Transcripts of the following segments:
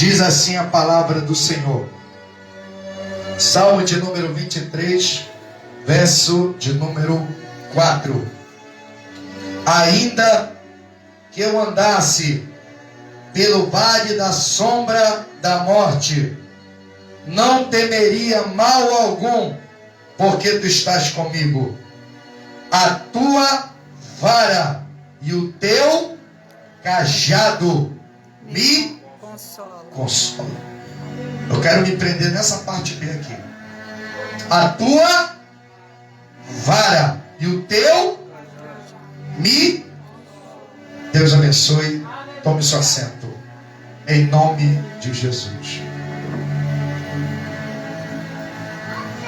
Diz assim a palavra do Senhor. Salmo de número 23, verso de número 4. Ainda que eu andasse pelo vale da sombra da morte, não temeria mal algum, porque tu estás comigo. A tua vara e o teu cajado me consolam. Eu quero me prender nessa parte bem aqui. A tua vara e o teu me... Deus abençoe. Tome seu assento. Em nome de Jesus.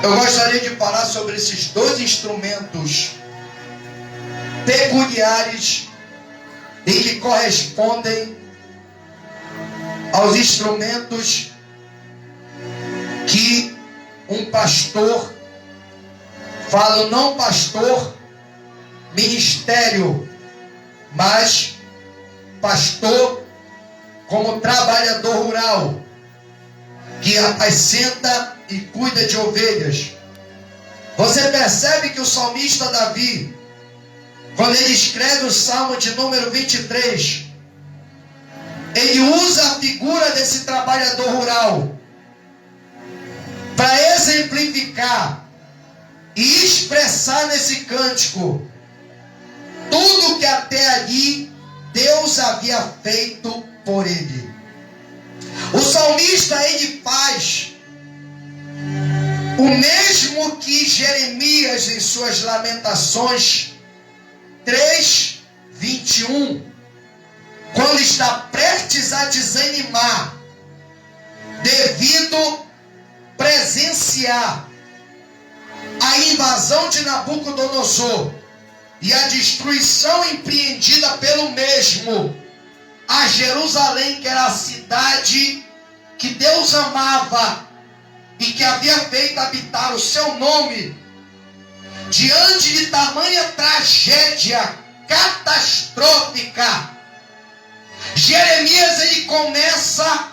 Eu gostaria de falar sobre esses dois instrumentos peculiares e que correspondem aos instrumentos que um pastor, falo não pastor, ministério, mas pastor como trabalhador rural, que apacenta e cuida de ovelhas. Você percebe que o salmista Davi, quando ele escreve o Salmo de número 23, ele usa a figura desse trabalhador rural para exemplificar e expressar nesse cântico tudo que até ali Deus havia feito por ele. O salmista, ele faz o mesmo que Jeremias em suas Lamentações 3:21, quando está prestes a desanimar devido presenciar a invasão de Nabucodonosor e a destruição empreendida pelo mesmo a Jerusalém, que era a cidade que Deus amava e que havia feito habitar o seu nome. Diante de tamanha tragédia catastrófica, Jeremias ele começa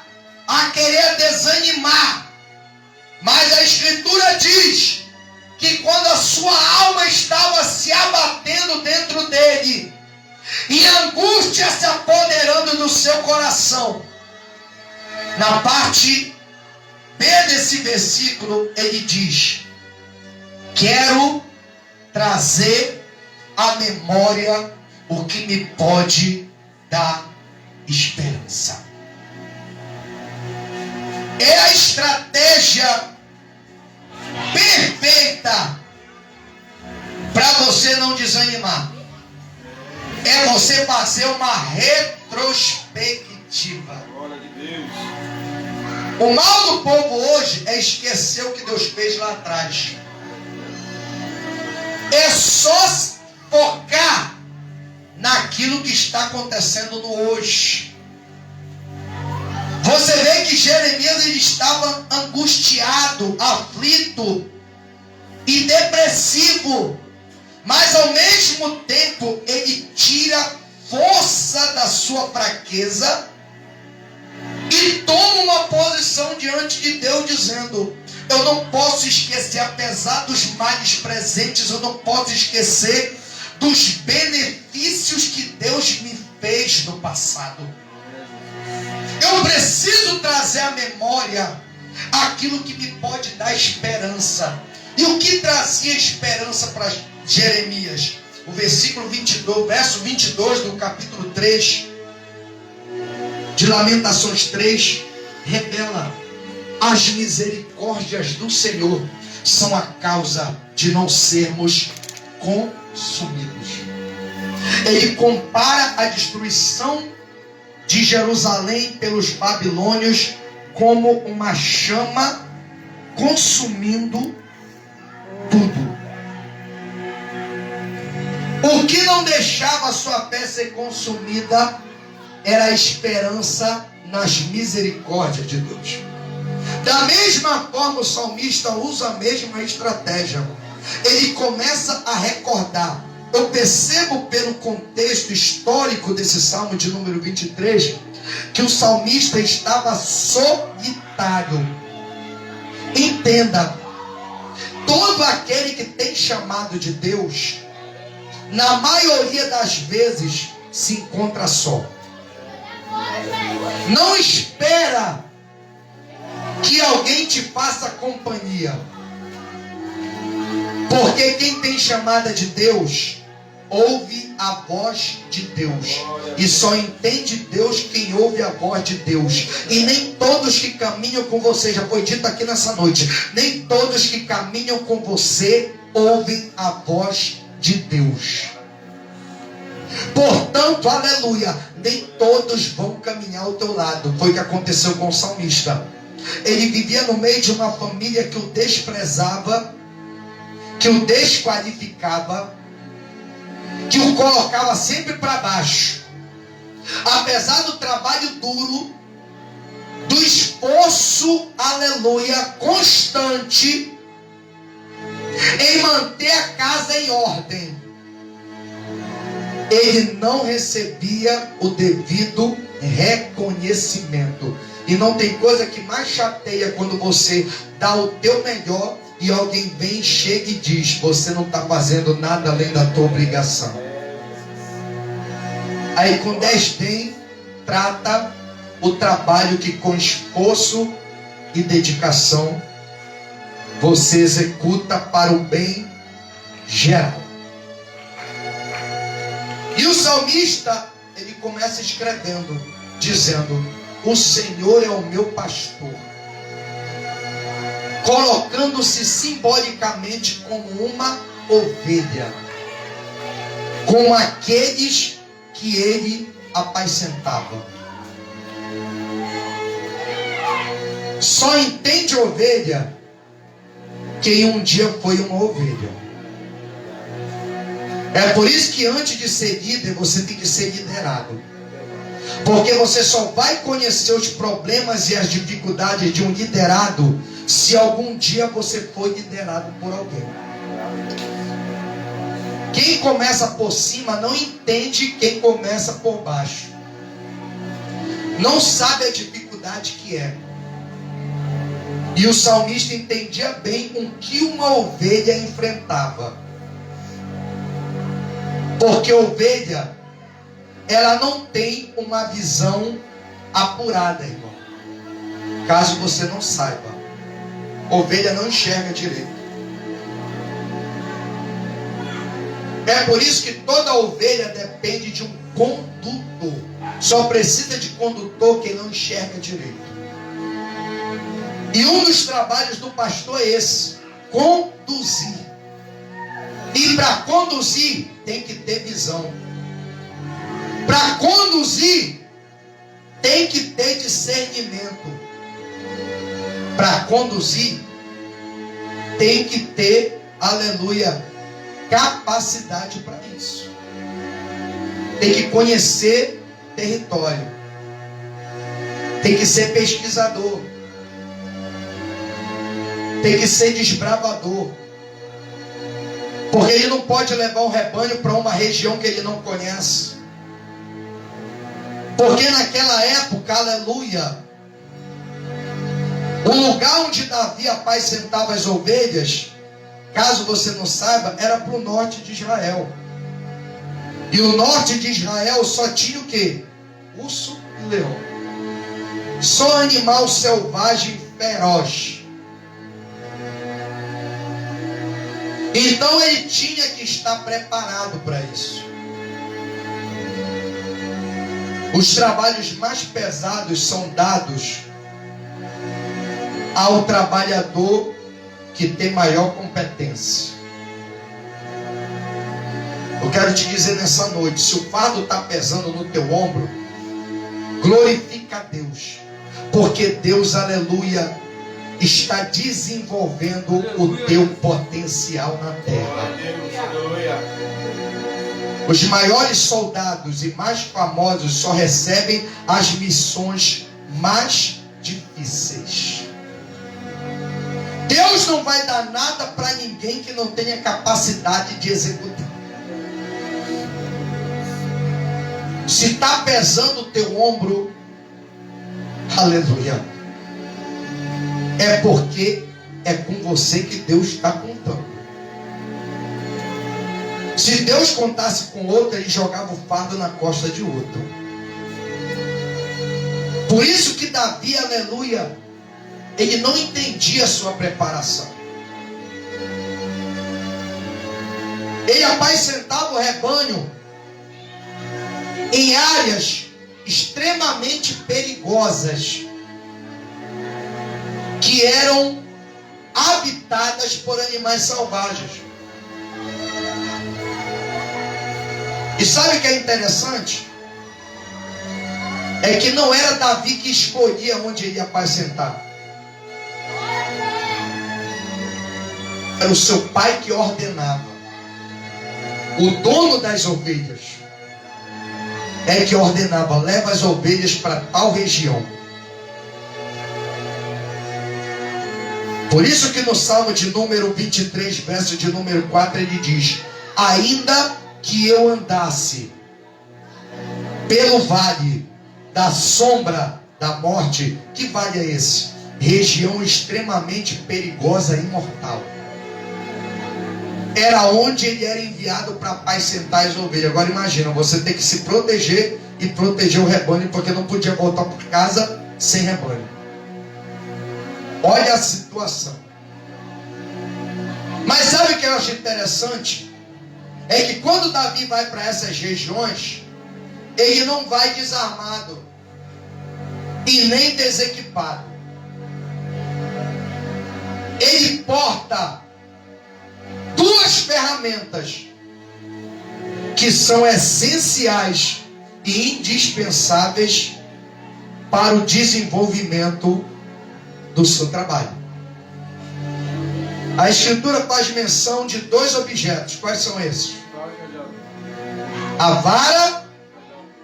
a querer desanimar, mas a Escritura diz que quando a sua alma estava se abatendo dentro dele e a angústia se apoderando do seu coração, na parte B desse versículo ele diz: quero trazer à memória o que me pode dar esperança. É a estratégia perfeita para você não desanimar. É você fazer uma retrospectiva. Glória de Deus. O mal do povo hoje é esquecer o que Deus fez lá atrás. É só focar naquilo que está acontecendo no hoje. Você vê que Jeremias ele estava angustiado, aflito e depressivo, mas ao mesmo tempo ele tira força da sua fraqueza e toma uma posição diante de Deus dizendo: eu não posso esquecer, apesar dos males presentes, eu não posso esquecer dos benefícios que Deus me fez no passado. Eu preciso trazer à memória aquilo que me pode dar esperança. E o que trazia esperança para Jeremias? O versículo 22, verso 22 do capítulo 3 de Lamentações 3 revela: as misericórdias do Senhor são a causa de não sermos consumidos. Ele compara a destruição de Jerusalém pelos babilônios como uma chama consumindo tudo. O que não deixava a sua fé ser consumida era a esperança nas misericórdias de Deus. Da mesma forma, o salmista usa a mesma estratégia. Ele começa a recordar eu percebo pelo contexto histórico desse Salmo de número 23, que o salmista estava solitário. Entenda, todo aquele que tem chamado de Deus, na maioria das vezes, se encontra só. Não espera que alguém te faça companhia. Porque quem tem chamada de Deus, ouve a voz de Deus. E só entende Deus quem ouve a voz de Deus. E nem todos que caminham com você, já foi dito aqui nessa noite, nem todos que caminham com você ouvem a voz de Deus. Portanto, aleluia, nem todos vão caminhar ao teu lado. Foi o que aconteceu com o salmista. Ele vivia no meio de uma família que o desprezava, que o desqualificava, que o colocava sempre para baixo. Apesar do trabalho duro, do esforço, aleluia, constante em manter a casa em ordem, ele não recebia o devido reconhecimento. E não tem coisa que mais chateia quando você dá o teu melhor e alguém vem, chega e diz: você não está fazendo nada além da tua obrigação. Aí com desdém trata o trabalho que com esforço e dedicação você executa para o bem geral. E o salmista, ele começa escrevendo, dizendo: o Senhor é o meu pastor, colocando-se simbolicamente como uma ovelha, com aqueles que ele apacentava. Só entende ovelha quem um dia foi uma ovelha. É por isso que antes de ser líder, você tem que ser liderado. Porque você só vai conhecer os problemas e as dificuldades de um liderado se algum dia você foi liderado por alguém. Quem começa por cima não entende quem começa por baixo. Não sabe a dificuldade que é. E o salmista entendia bem o que uma ovelha enfrentava. Porque ovelha, ela não tem uma visão apurada, irmão. Caso você não saiba, ovelha não enxerga direito. É por isso que toda ovelha depende de um condutor. Só precisa de condutor quem não enxerga direito. E um dos trabalhos do pastor é esse: conduzir. E para conduzir tem que ter visão. Para conduzir tem que ter discernimento. Para conduzir tem que ter, aleluia, capacidade para isso. Tem que conhecer território. Tem que ser pesquisador. Tem que ser desbravador. Porque ele não pode levar o rebanho para uma região que ele não conhece. Porque naquela época, aleluia, o lugar onde Davi apacentava as ovelhas, caso você não saiba, era para o norte de Israel. E o norte de Israel só tinha o quê? Urso e leão. Só animal selvagem feroz. Então ele tinha que estar preparado para isso. Os trabalhos mais pesados são dados ao trabalhador que tem maior competência. Eu quero te dizer nessa noite, se o fardo está pesando no teu ombro, glorifica a Deus, porque Deus, aleluia, está desenvolvendo o teu potencial na terra. Os maiores soldados e mais famosos só recebem as missões mais difíceis. Deus não vai dar nada para ninguém que não tenha capacidade de executar. Se está pesando o teu ombro, aleluia, é porque é com você que Deus está contando. Se Deus contasse com outro, ele jogava o fardo na costa de outro. Por isso que Davi, aleluia, ele não entendia a sua preparação. Ele apacentava o rebanho em áreas extremamente perigosas, que eram habitadas por animais selvagens. E sabe o que é interessante? É que não era Davi que escolhia onde ele ia apacentar. Era o seu pai que ordenava. O dono das ovelhas é que ordenava: leva as ovelhas para tal região. Por isso que no Salmo de número 23, verso de número 4, ele diz: ainda que eu andasse pelo vale da sombra da morte. Que vale é esse? Região extremamente perigosa e mortal. Era onde ele era enviado para apacentar as ovelhas. Agora imagina, você tem que se proteger e proteger o rebanho, porque não podia voltar para casa sem rebanho. Olha a situação. Mas sabe o que eu acho interessante? É que quando Davi vai para essas regiões, ele não vai desarmado e nem desequipado. Ele porta duas ferramentas que são essenciais e indispensáveis para o desenvolvimento do seu trabalho. A Escritura faz menção de dois objetos. Quais são esses? A vara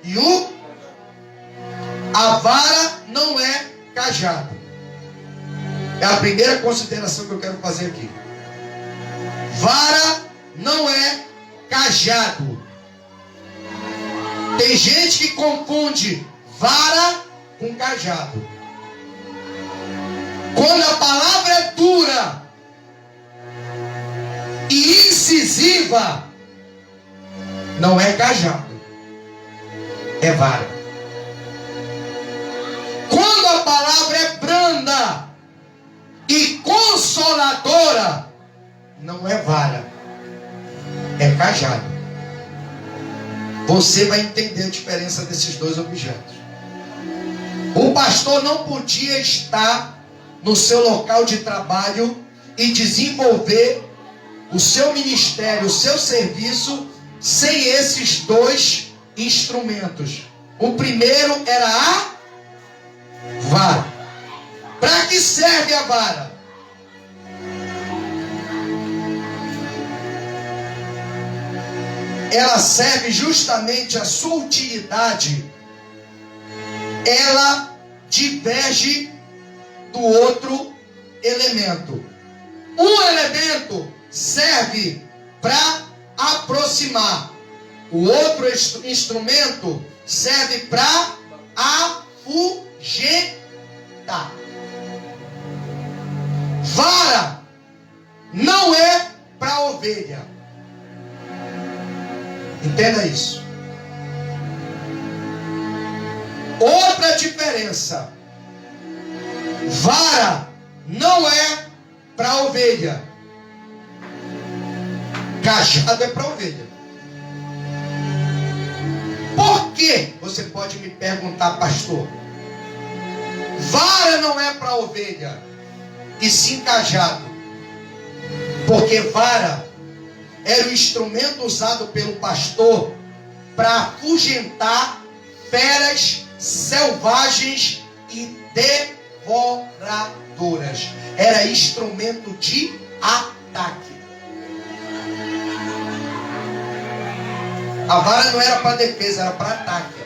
e o... A vara não é cajado. É a primeira consideração que eu quero fazer aqui. Vara não é cajado. Tem gente que confunde vara com cajado. Quando a palavra é dura e incisiva, não é cajado, é vara. Quando a palavra é branda e consoladora, não é vara, é cajado. Você vai entender a diferença desses dois objetos. O pastor não podia estar no seu local de trabalho e desenvolver o seu ministério, o seu serviço, sem esses dois instrumentos. O primeiro era a vara. Para que serve a vara? Ela serve justamente, a sua utilidade, ela diverge do outro elemento. Um elemento serve para aproximar, o outro instrumento serve para afugentar. Vara não é para ovelha. Entenda isso. Outra diferença: vara não é para ovelha, cajado é para ovelha. Por que? Você pode me perguntar, pastor. Vara não é para ovelha e sim cajado, porque vara era o instrumento usado pelo pastor para afugentar feras selvagens e devoradoras. Era instrumento de ataque. A vara não era para defesa, era para ataque.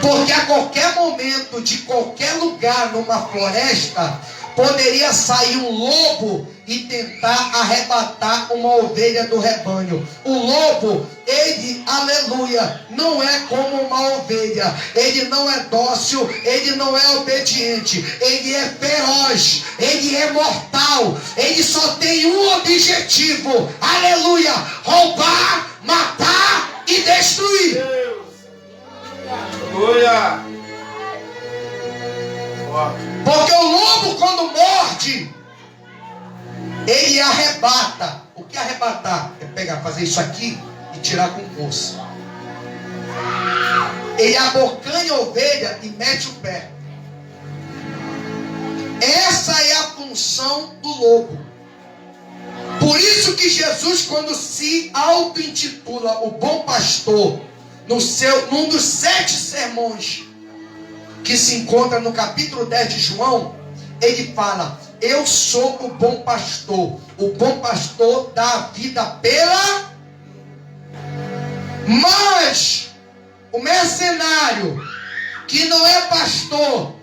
Porque a qualquer momento, de qualquer lugar, numa floresta, poderia sair um lobo e tentar arrebatar uma ovelha do rebanho. O lobo, ele, aleluia, não é como uma ovelha. Ele não é dócil, ele não é obediente. Ele é feroz, ele é mortal. Ele só tem um objetivo, aleluia, roubar, matar e destruir. Deus. Aleluia. Porque o lobo, quando morde, ele arrebata. O que arrebatar? É pegar, fazer isso aqui e tirar com força. Ele abocanha a ovelha e mete o pé. Essa é a função do lobo. Por isso que Jesus, quando se auto-intitula o bom pastor, num dos 7 sermões que se encontra no capítulo 10 de João, ele fala: eu sou o bom pastor. O bom pastor dá a vida pela... Mas o mercenário, que não é pastor,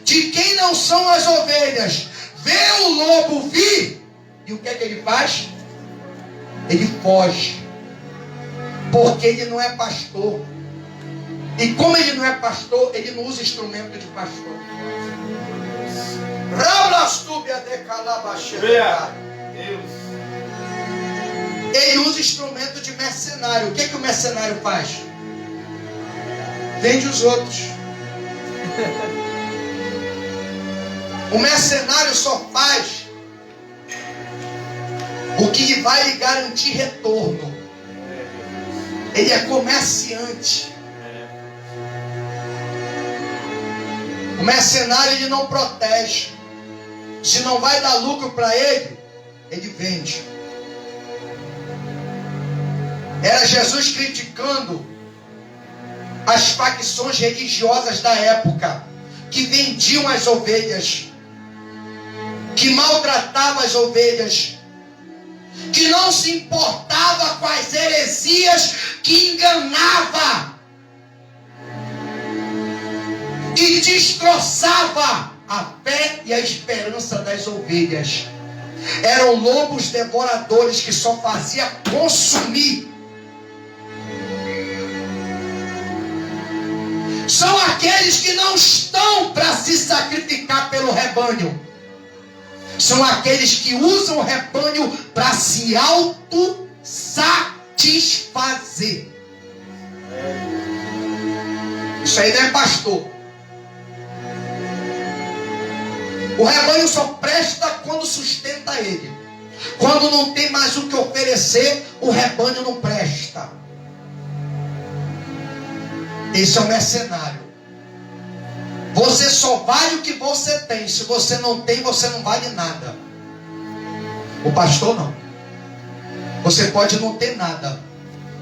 de quem não são as ovelhas, vê o lobo vir, e o que é que ele faz? Ele foge, porque ele não é pastor. E como ele não é pastor, ele não usa instrumento de pastor. Ele usa instrumento de mercenário. O que é que o mercenário faz? Vende os outros. O mercenário só faz o que vai lhe garantir retorno. Ele é comerciante. O mercenário, ele não protege. Se não vai dar lucro para ele, ele vende. Era Jesus criticando as facções religiosas da época, que vendiam as ovelhas, que maltratavam as ovelhas, que não se importava com as heresias, que enganava e destroçava a fé e a esperança das ovelhas. Eram lobos devoradores que só faziam consumir. São aqueles que não estão para se sacrificar pelo rebanho. São aqueles que usam o rebanho para se auto-satisfazer. Isso aí não é pastor. O rebanho só presta quando sustenta ele. Quando não tem mais o que oferecer, o rebanho não presta. Esse é o mercenário. Você só vale o que você tem. Se você não tem, você não vale nada. O pastor não. Você pode não ter nada,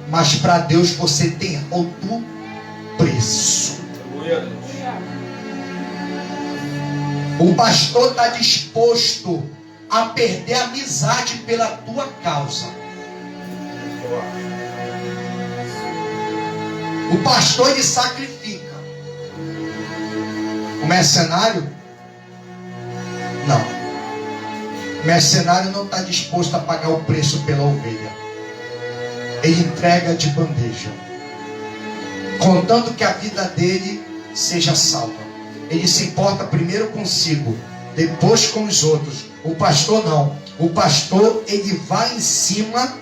mas para Deus você tem alto preço. O pastor está disposto a perder a amizade pela tua causa. O pastor, ele sacrifica. O mercenário, não. O mercenário não está disposto a pagar o preço pela ovelha. Ele entrega de bandeja, contando que a vida dele seja salva. Ele se importa primeiro consigo, depois com os outros. O pastor não. O pastor, ele vai em cima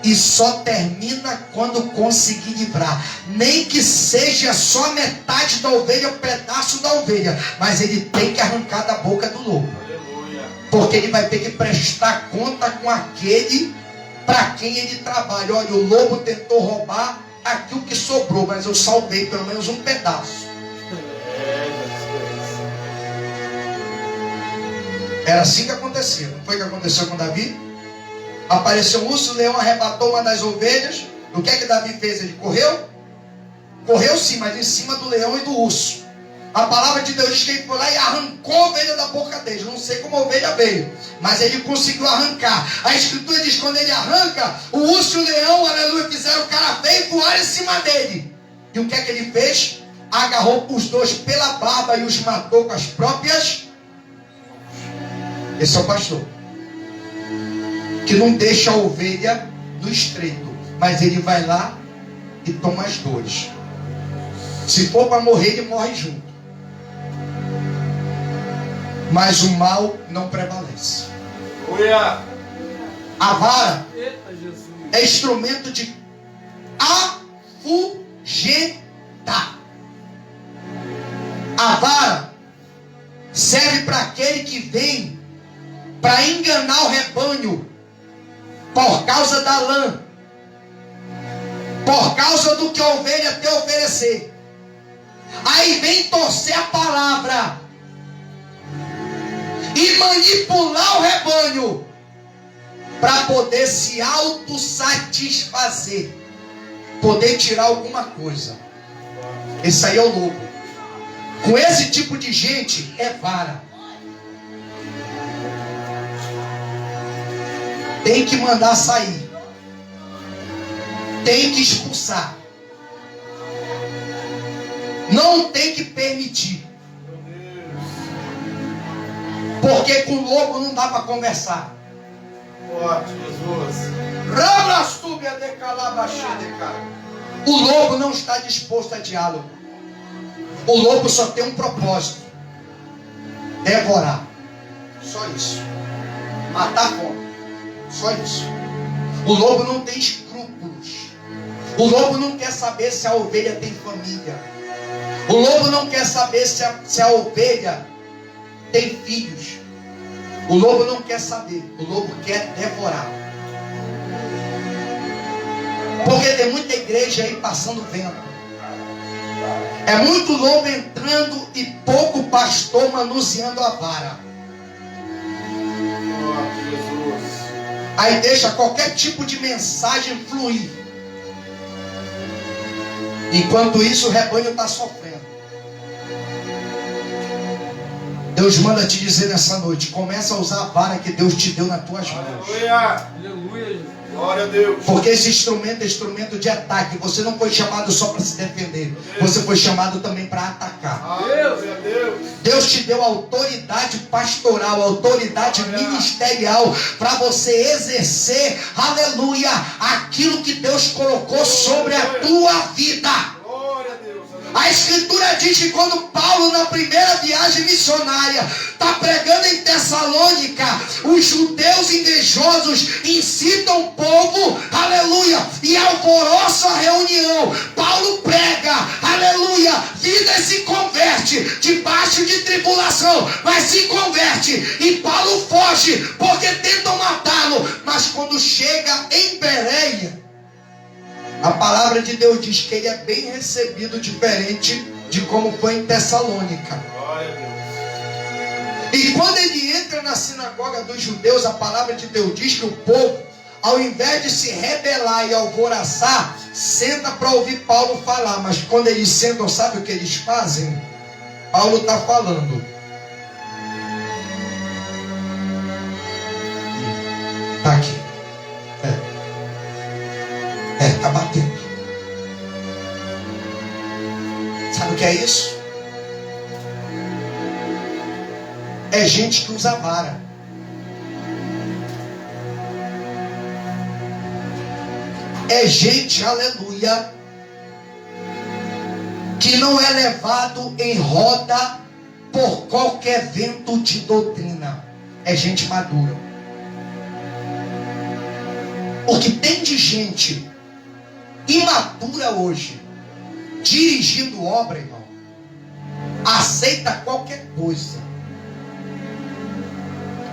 e só termina quando conseguir livrar. Nem que seja só metade da ovelha, um pedaço da ovelha, mas ele tem que arrancar da boca do lobo. Aleluia. Porque ele vai ter que prestar conta com aquele para quem ele trabalha. Olha, o lobo tentou roubar aqui o que sobrou, mas eu salvei pelo menos um pedaço. Era assim que acontecia. Não foi o que aconteceu com Davi? Apareceu um urso, o leão arrebatou uma das ovelhas. O que é que Davi fez? Ele correu? Correu sim, mas em cima do leão e do urso. A palavra de Deus diz que ele foi lá e arrancou a ovelha da boca dele. Não sei como a ovelha veio, mas ele conseguiu arrancar. A escritura diz que quando ele arranca, o urso e o leão, aleluia, fizeram o cara feio e voaram em cima dele. E o que é que ele fez? Agarrou os dois pela barba e os matou com as próprias. Esse é o pastor. Que não deixa a ovelha no estreito, mas ele vai lá e toma as dores. Se for para morrer, ele morre junto. Mas o mal não prevalece. A vara é instrumento de afugentar. A vara serve para aquele que vem para enganar o rebanho por causa da lã, por causa do que a ovelha tem a oferecer. Aí vem torcer a palavra e manipular o rebanho para poder se autossatisfazer, poder tirar alguma coisa. Esse aí é o lobo. Com esse tipo de gente é vara. Tem que mandar sair. Tem que expulsar. Não tem que permitir. Porque com o lobo não dá para conversar. O lobo não está disposto a diálogo. O lobo só tem um propósito: devorar. Só isso. Matar a fome. Só isso. O lobo não tem escrúpulos. O lobo não quer saber se a ovelha tem família. O lobo não quer saber se a ovelha tem filhos. O lobo não quer saber. O lobo quer devorar. Porque tem muita igreja aí passando vento. É muito lobo entrando e pouco pastor manuseando a vara. Aí deixa qualquer tipo de mensagem fluir. Enquanto isso o rebanho está sofrendo. Deus manda te dizer nessa noite: começa a usar a vara que Deus te deu nas tuas mãos. Aleluia. Glória a Deus. Porque esse instrumento é instrumento de ataque. Você não foi chamado só para se defender. Você foi chamado também para atacar. Deus te deu autoridade pastoral, autoridade ministerial para você exercer, aleluia, aquilo que Deus colocou sobre a tua vida. A Escritura diz que quando Paulo, na primeira viagem missionária, está pregando em Tessalônica, os judeus invejosos incitam o povo, aleluia, e alvoroçam a reunião. Paulo prega, aleluia, vida se converte, debaixo de tribulação, mas se converte, e Paulo foge, porque tentam matá-lo. Mas quando chega em Bereia, a palavra de Deus diz que ele é bem recebido, diferente de como foi em Tessalônica. E quando ele entra na sinagoga dos judeus, a palavra de Deus diz que o povo, ao invés de se rebelar e alvoroçar, senta para ouvir Paulo falar. Mas quando eles sentam, sabe o que eles fazem? Paulo está falando. Está aqui. Está batendo. Sabe o que é isso? É gente que usa vara. É gente, aleluia, que não é levado em roda por qualquer vento de doutrina. É gente madura. O que tem de gente imatura hoje, dirigindo obra, irmão, aceita qualquer coisa,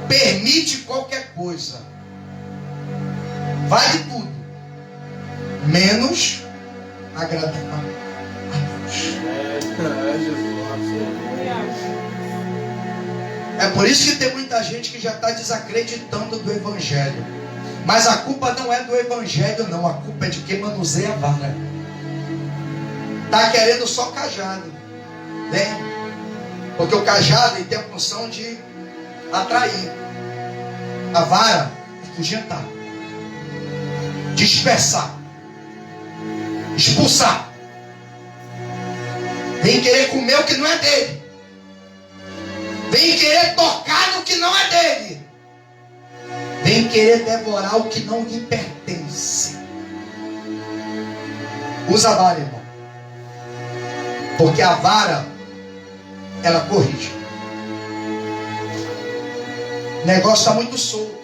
permite qualquer coisa, vale tudo, menos agradar a Deus. É por isso que tem muita gente que já está desacreditando do Evangelho. Mas a culpa não é do Evangelho, não. A culpa é de quem manuseia a vara. Está querendo só cajado, né? Porque o cajado ele tem a função de atrair. A vara é afugentar, dispersar, expulsar. Vem querer comer o que não é dele. Vem querer tocar no que não é dele. Vem querer devorar o que não lhe pertence. Usa a vara, irmão. Porque a vara, ela corrige. O negócio está muito solto.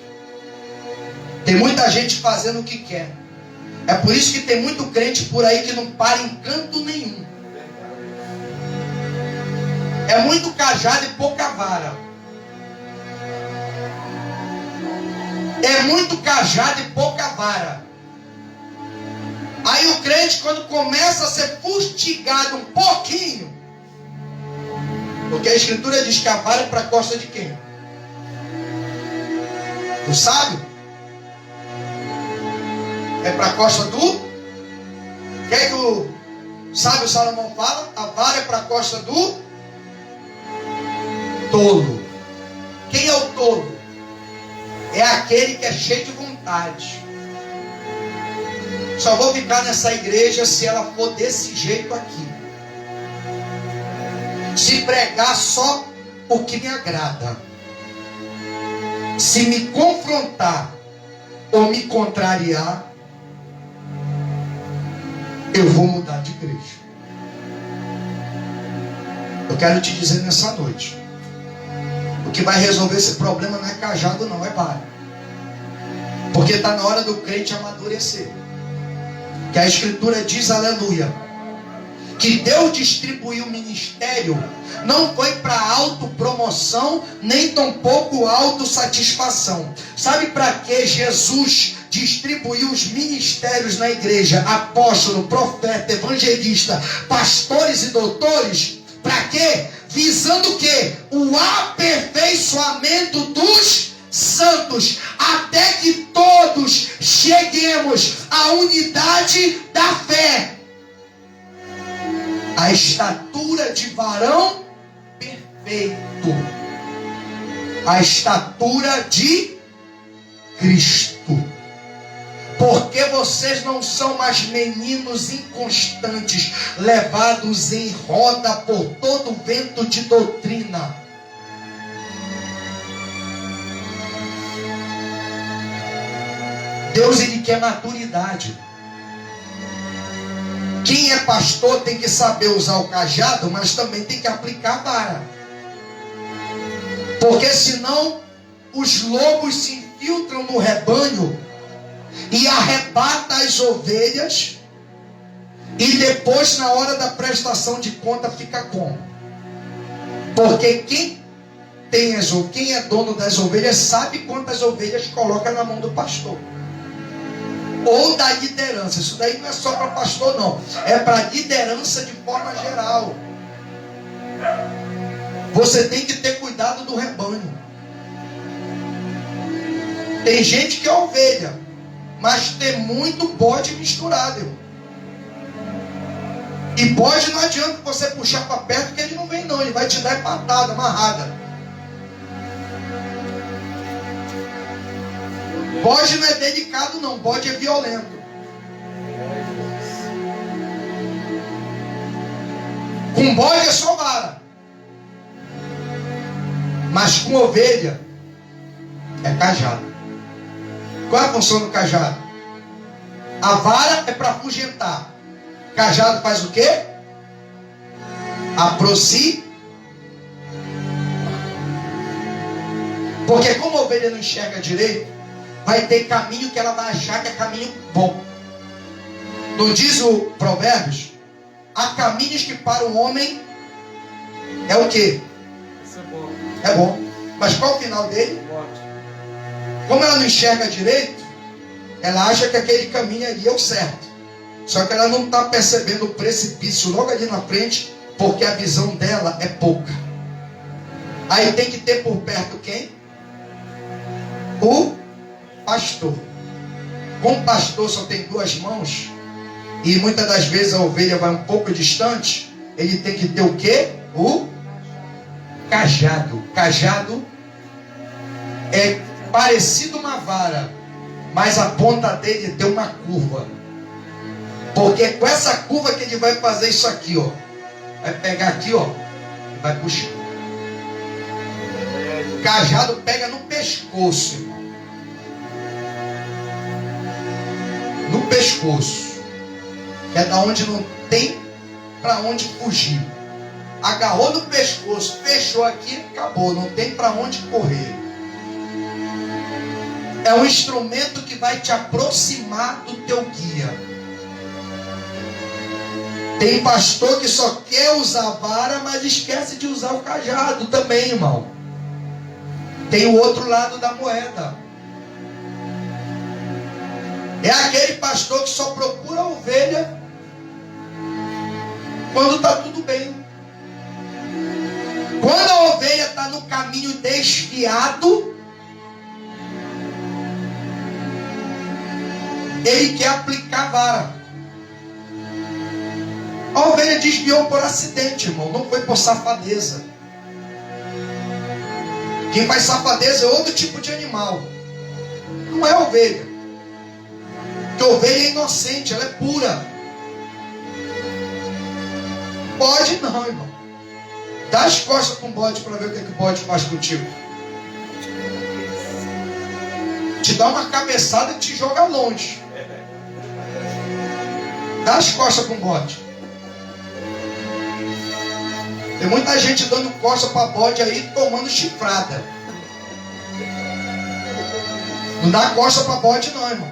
Tem muita gente fazendo o que quer. É por isso que tem muito crente por aí que não para em canto nenhum. É muito cajado e pouca vara. É muito cajado e pouca vara. Aí o crente, quando começa a ser fustigado um pouquinho, porque a Escritura diz que a vara é para a costa de quem? Do sábio? É para a costa do? O que é que o sábio Salomão fala? A vara é para a costa do tolo. Quem é o tolo? É aquele que é cheio de vontade. Só vou ficar nessa igreja se ela for desse jeito aqui. Se pregar só o que me agrada. Se me confrontar ou me contrariar, eu vou mudar de igreja. Eu quero te dizer nessa noite, o que vai resolver esse problema não é cajado não, é vara. Porque está na hora do crente amadurecer. Que a Escritura diz, aleluia, que Deus distribuiu o ministério, não foi para autopromoção, nem tampouco autossatisfação. Sabe para que Jesus distribuiu os ministérios na igreja? Apóstolo, profeta, evangelista, pastores e doutores. Para quê? Visando o quê? O aperfeiçoamento dos santos, até que todos cheguemos à unidade da fé, a estatura de varão perfeito, a estatura de Cristo. Porque vocês não são mais meninos inconstantes, levados em roda por todo o vento de doutrina. Deus, Ele quer maturidade. Quem é pastor tem que saber usar o cajado, mas também tem que aplicar a vara. Porque senão os lobos se infiltram no rebanho e arrebatam as ovelhas, e depois na hora da prestação de conta fica como? Porque quem é dono das ovelhas sabe quantas ovelhas coloca na mão do pastor. Ou da liderança. Isso daí não é só para pastor não, é para liderança de forma geral. Você tem que ter cuidado do rebanho. Tem gente que é ovelha, mas tem muito bode misturado, irmão. E bode não adianta você puxar para perto, que ele não vem não, ele vai te dar patada, amarrada. Bode não é delicado não, bode é violento. Com bode é só vara. Mas com ovelha é cajado. Qual é a função do cajado? A vara é para afugentar. Cajado faz o quê? Aproxima. Porque como a ovelha não enxerga direito, vai ter caminho que ela vai achar que é caminho bom. Não diz o Provérbios? Há caminhos que para o homem é o quê? Isso é bom. É bom. Mas qual o final dele? Como ela não enxerga direito, ela acha que aquele caminho ali é o certo. Só que ela não está percebendo o precipício logo ali na frente, porque a visão dela é pouca. Aí tem que ter por perto quem? O pastor. Como o pastor só tem duas mãos, e muitas das vezes a ovelha vai um pouco distante, ele tem que ter o quê? O cajado. Cajado é parecido uma vara, mas a ponta dele tem uma curva. Porque com essa curva que ele vai fazer isso aqui, ó. Vai pegar aqui, ó, e vai puxar. O cajado pega no pescoço, irmão. pescoço. É da onde não tem para onde fugir. Agarrou no pescoço, fechou aqui, acabou, não tem para onde correr. É um instrumento que vai te aproximar do teu guia. Tem pastor que só quer usar a vara, mas esquece de usar o cajado também, irmão. Tem o outro lado da moeda. É aquele pastor que só procura a ovelha quando está tudo bem. Quando a ovelha está no caminho desviado, ele quer aplicar a vara. A ovelha desviou por acidente, irmão. Não foi por safadeza. Quem faz safadeza é outro tipo de animal. Não é ovelha. Porque a ovelha é inocente, ela é pura. Bode não, irmão. Dá as costas para um bode para ver o que o bode faz contigo. Te dá uma cabeçada e te joga longe. Dá as costas para um bode. Tem muita gente dando costa para bode aí, tomando chifrada. Não dá costa para bode não, irmão.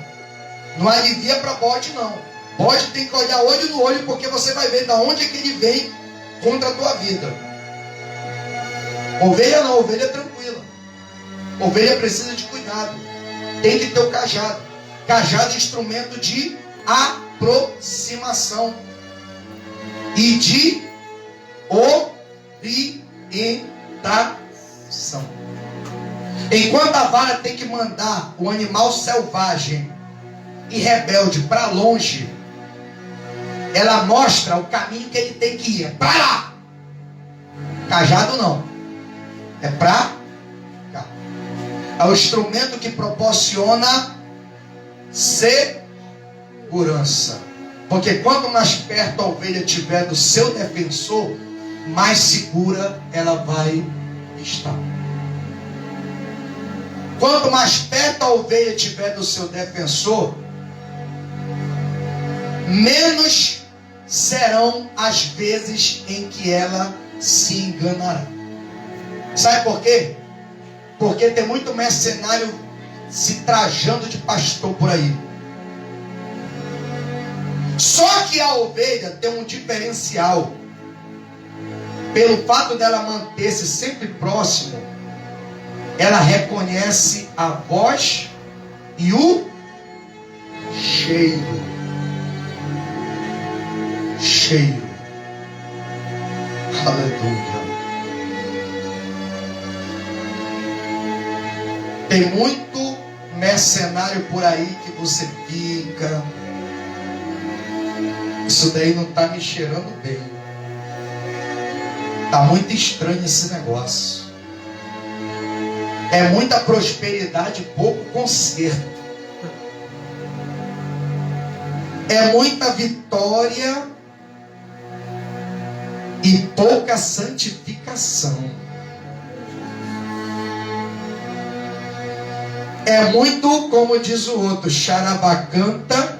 Não alivia para bode não. Bode tem que olhar olho no olho, porque você vai ver de onde é que ele vem contra a tua vida. Ovelha não, ovelha é tranquila. Ovelha precisa de cuidado. Tem que ter o cajado. Cajado é instrumento de aproximação e de orientação. Enquanto a vara tem que mandar o animal selvagem e rebelde para longe, ela mostra o caminho que ele tem que ir. É para lá. Cajado não. É para cá. É o instrumento que proporciona segurança. Porque quanto mais perto a ovelha estiver do seu defensor, mais segura ela vai estar. Quanto mais perto a ovelha estiver do seu defensor, menos serão as vezes em que ela se enganará. Sabe por quê? Porque tem muito mercenário se trajando de pastor por aí. Só que a ovelha tem um diferencial. Pelo fato dela manter-se sempre próximo, ela reconhece a voz e o cheiro. Cheiro. Aleluia. Tem muito mercenário por aí que você fica. Isso daí não está me cheirando bem. Está muito estranho esse negócio. É muita prosperidade, pouco conserto. É muita vitória e pouca santificação. É muito, como diz o outro, charabacanta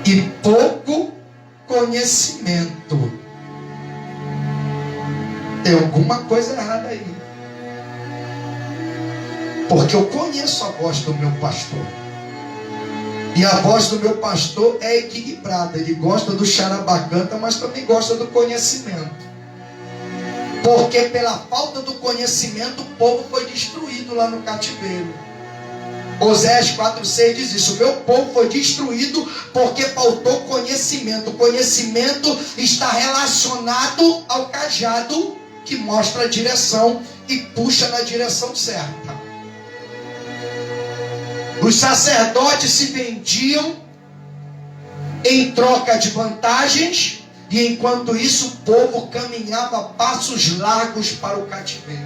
e pouco conhecimento. Tem alguma coisa errada aí. Porque eu conheço a voz do meu pastor. E a voz do meu pastor é equilibrada. Ele gosta do charabacanta, mas também gosta do conhecimento. Porque pela falta do conhecimento, o povo foi destruído lá no cativeiro. Oséias 4,6 diz isso. O meu povo foi destruído porque faltou conhecimento. O conhecimento está relacionado ao cajado que mostra a direção e puxa na direção certa. Os sacerdotes se vendiam em troca de vantagens, e enquanto isso o povo caminhava a passos largos para o cativeiro.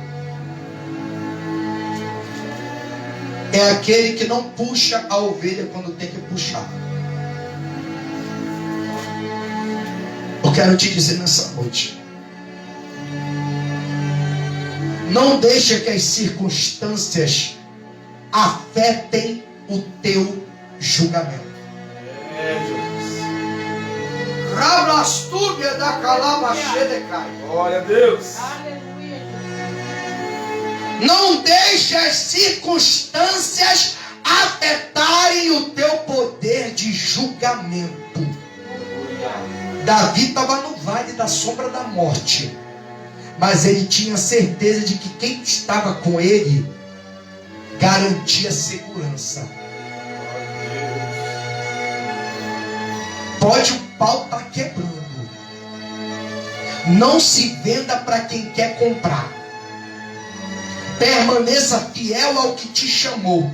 É aquele que não puxa a ovelha quando tem que puxar. Eu quero te dizer nessa noite: não deixe que as circunstâncias afetem o teu julgamento. Rablastúbia da calabachedecai. Glória a Deus. Aleluia. Não deixe as circunstâncias afetarem o teu poder de julgamento. Davi estava no vale da sombra da morte, mas ele tinha certeza de que quem estava com ele garantia segurança. Pode o pau estar quebrando. Não se venda para quem quer comprar. Permaneça fiel ao que te chamou.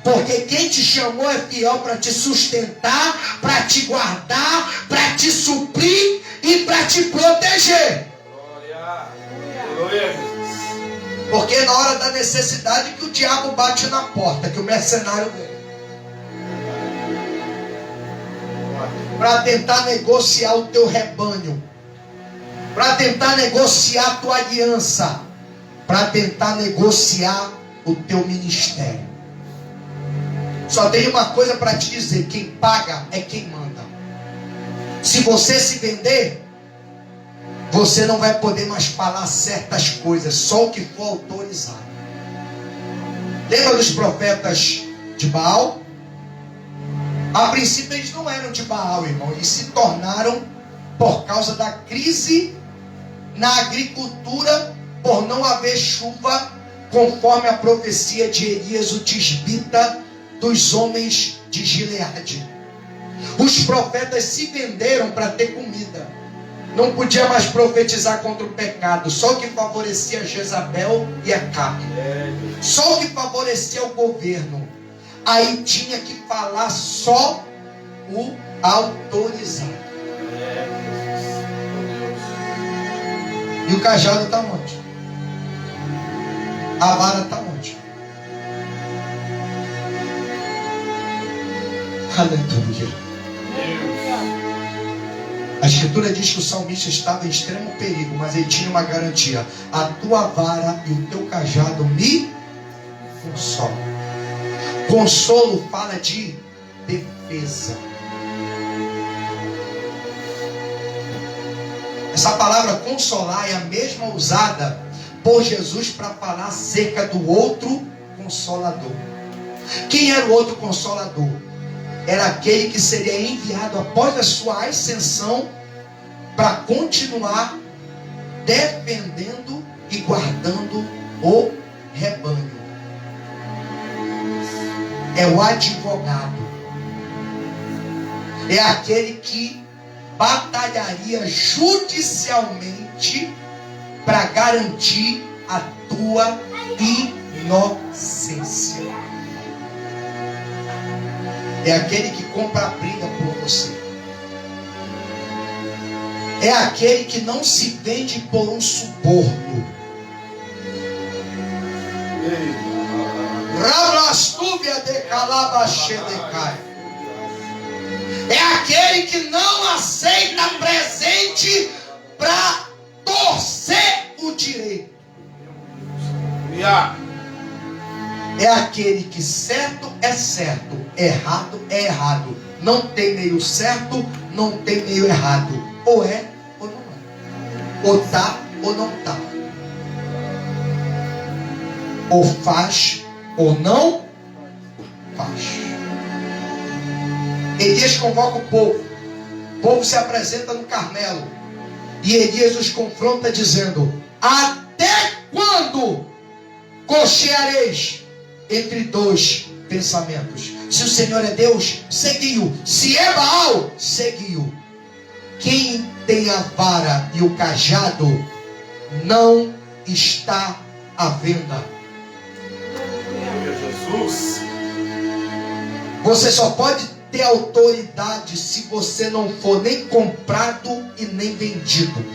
Porque quem te chamou é fiel para te sustentar, para te guardar, para te suprir e para te proteger. Glória. Glória. Porque na hora da necessidade que o diabo bate na porta, que o mercenário vem. Para tentar negociar o teu rebanho, para tentar negociar a tua aliança, para tentar negociar o teu ministério. Só tem uma coisa para te dizer: quem paga é quem manda. Se você se vender, você não vai poder mais falar certas coisas, só o que for autorizado. Lembra dos profetas de Baal? A princípio eles não eram de Baal, irmão. Eles se tornaram por causa da crise na agricultura, por não haver chuva, conforme a profecia de Elias, o tisbita, dos homens de Gileade. Os profetas se venderam para ter comida. Não podia mais profetizar contra o pecado. Só o que favorecia Jezabel e Acabe. Só o que favorecia o governo. Aí tinha que falar só o autorizado. E o cajado está onde? A vara está onde? Aleluia. A escritura diz que o salmista estava em extremo perigo, mas ele tinha uma garantia: a tua vara e o teu cajado me consolam. Consolo fala de defesa. Essa palavra consolar é a mesma usada por Jesus para falar acerca do outro consolador. Quem era o outro consolador? Era aquele que seria enviado após a sua ascensão para continuar defendendo e guardando o rebanho. É o advogado. É aquele que batalharia judicialmente para garantir a tua inocência. É aquele que compra a briga por você. É aquele que não se vende por um suborno. Rablastúbia de calabachedecai. É aquele que não aceita presente para torcer o direito. É aquele que certo é certo, errado é errado. Não tem meio certo, não tem meio errado. Ou é ou não é. Ou tá ou não tá. Ou faz ou não faz. Elias convoca o povo. O povo se apresenta no Carmelo. E Elias os confronta dizendo: até quando cocheareis entre dois pensamentos? Se o Senhor é Deus, seguiu. Se é Baal, seguiu. Quem tem a vara e o cajado não está à venda. Jesus. Você só pode ter autoridade se você não for nem comprado e nem vendido.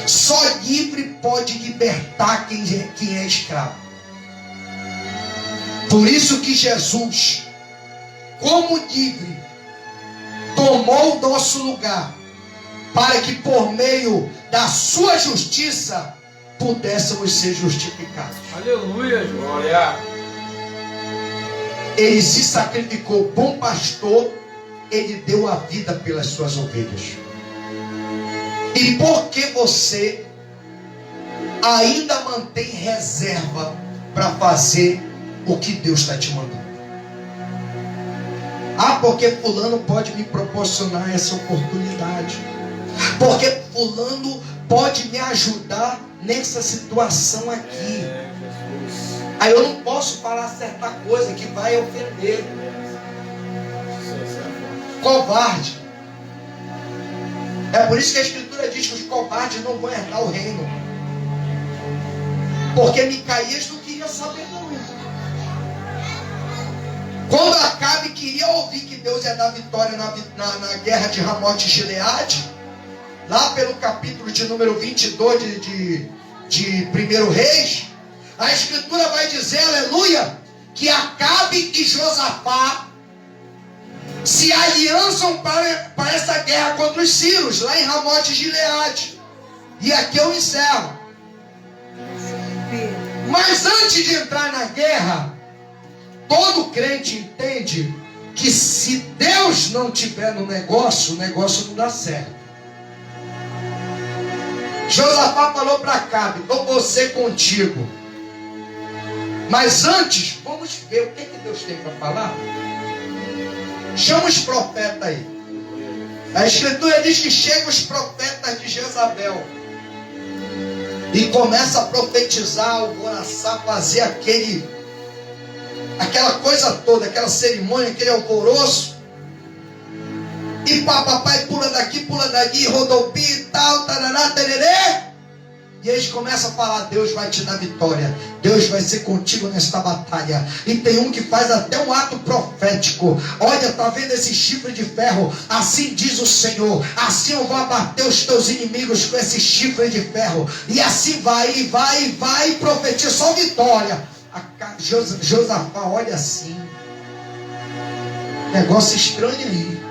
Só livre pode libertar quem é escravo. Por isso que Jesus, como livre, tomou o nosso lugar, para que por meio da sua justiça pudéssemos ser justificados. Aleluia, glória. Ele se sacrificou, bom pastor, ele deu a vida pelas suas ovelhas. E por que você ainda mantém reserva para fazer o que Deus está te mandando? Ah, porque fulano pode me proporcionar essa oportunidade. Porque fulano pode me ajudar nessa situação aqui. Aí eu não posso falar certa coisa que vai ofender. Covarde. É por isso que a Escritura diz que os covardes não vão herdar o reino. Porque Micaías não queria saber não. Quando Acabe queria ouvir que Deus ia dar vitória na guerra de Ramote e Gileade, lá pelo capítulo de número 22 de 1 Reis, a Escritura vai dizer, aleluia, que Acabe e Josafá se aliançam para essa guerra contra os sírios, lá em Ramote e Gileade. E aqui eu encerro. Mas antes de entrar na guerra, todo crente entende que se Deus não tiver no negócio, o negócio não dá certo. Josafá falou para Acabe, eu vou ser contigo. Mas antes, vamos ver o que Deus tem para falar. Chama os profetas aí. A Escritura diz que chegam os profetas de Jezabel e começa a profetizar, alvoroçar, fazer aquela coisa toda, aquela cerimônia, aquele alvoroço. E papai pula daqui, pula daqui, rodopia e tal, tarará, tererê. E eles começam a falar, Deus vai te dar vitória, Deus vai ser contigo nesta batalha. E tem um que faz até um ato profético. Olha, tá vendo esse chifre de ferro? Assim diz o Senhor, assim eu vou abater os teus inimigos com esse chifre de ferro. E assim vai, e profetiza só vitória. Josafá olha assim, negócio estranho aí.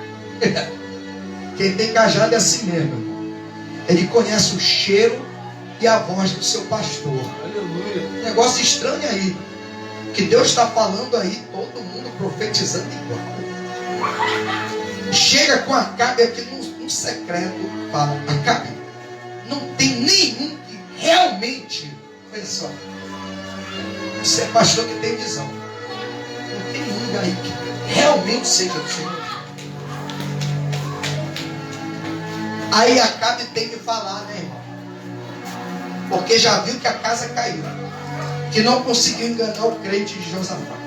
Quem tem cajado é assim mesmo. Ele conhece o cheiro e a voz do seu pastor. Aleluia. Negócio estranho aí, que Deus está falando aí, todo mundo profetizando igual. Chega com Acabe aqui num secreto, fala, Acabe, não tem nenhum que realmente, olha só, você é pastor que tem visão, não tem ninguém aí que realmente seja do Senhor. Aí Acabe tem que falar, né, irmão? Porque já viu que a casa caiu, que não conseguiu enganar o crente de Josafá.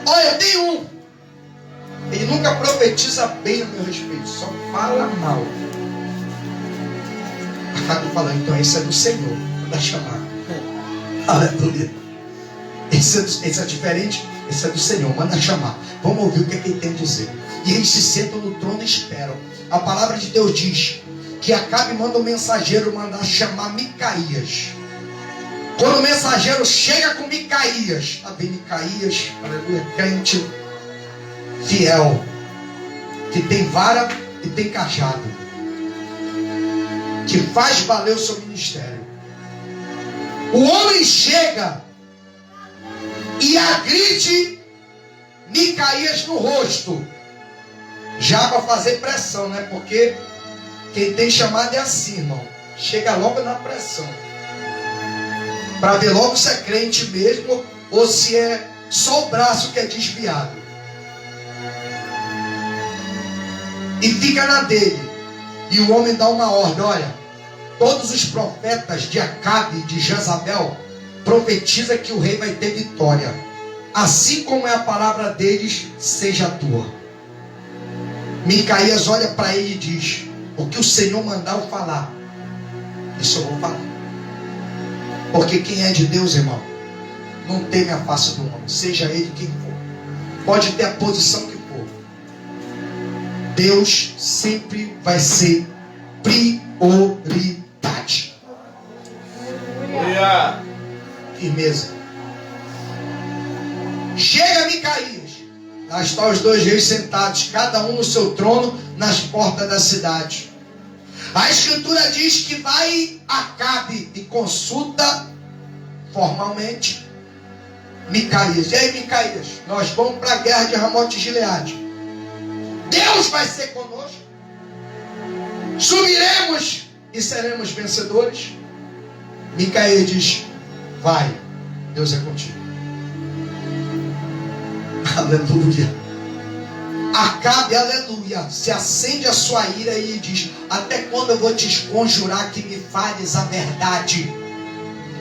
Olha, tem um, ele nunca profetiza bem a meu respeito, só fala mal. Acabe falando, então esse é do Senhor, manda chamar. Aleluia. Esse é diferente, esse é do Senhor, manda chamar. Vamos ouvir o que ele tem a dizer. E eles se sentam no trono e esperam. A palavra de Deus diz que Acabe manda o mensageiro mandar chamar Micaías. Quando o mensageiro chega com Micaías, a bem Micaías, aleluia, crente fiel, que tem vara e tem cajado, que faz valer o seu ministério. O homem chega e agride Micaías no rosto, já para fazer pressão, né? Porque quem tem chamado é assim, irmão. Chega logo na pressão, para ver logo se é crente mesmo ou se é só o braço que é desviado. E fica na dele. E o homem dá uma ordem, olha, todos os profetas de Acabe e de Jezabel profetiza que o rei vai ter vitória. Assim como é a palavra deles, seja a tua. Micaías olha para ele e diz, o que o Senhor mandar eu falar, isso eu vou falar. Porque quem é de Deus, irmão, não teme a face do homem, seja ele quem for. Pode ter a posição que for. Deus sempre vai ser prioridade. Firmeza. Chega Micaías. Lá estão os dois reis sentados, cada um no seu trono, nas portas da cidade. A Escritura diz que vai Acabe e consulta formalmente Micaías. E aí, Micaías, nós vamos para a guerra de Ramote e Gileade. Deus vai ser conosco. Subiremos e seremos vencedores. Micaías diz: vai, Deus é contigo. Aleluia. Acabe, aleluia, se acende a sua ira e diz: até quando eu vou te conjurar que me fales a verdade?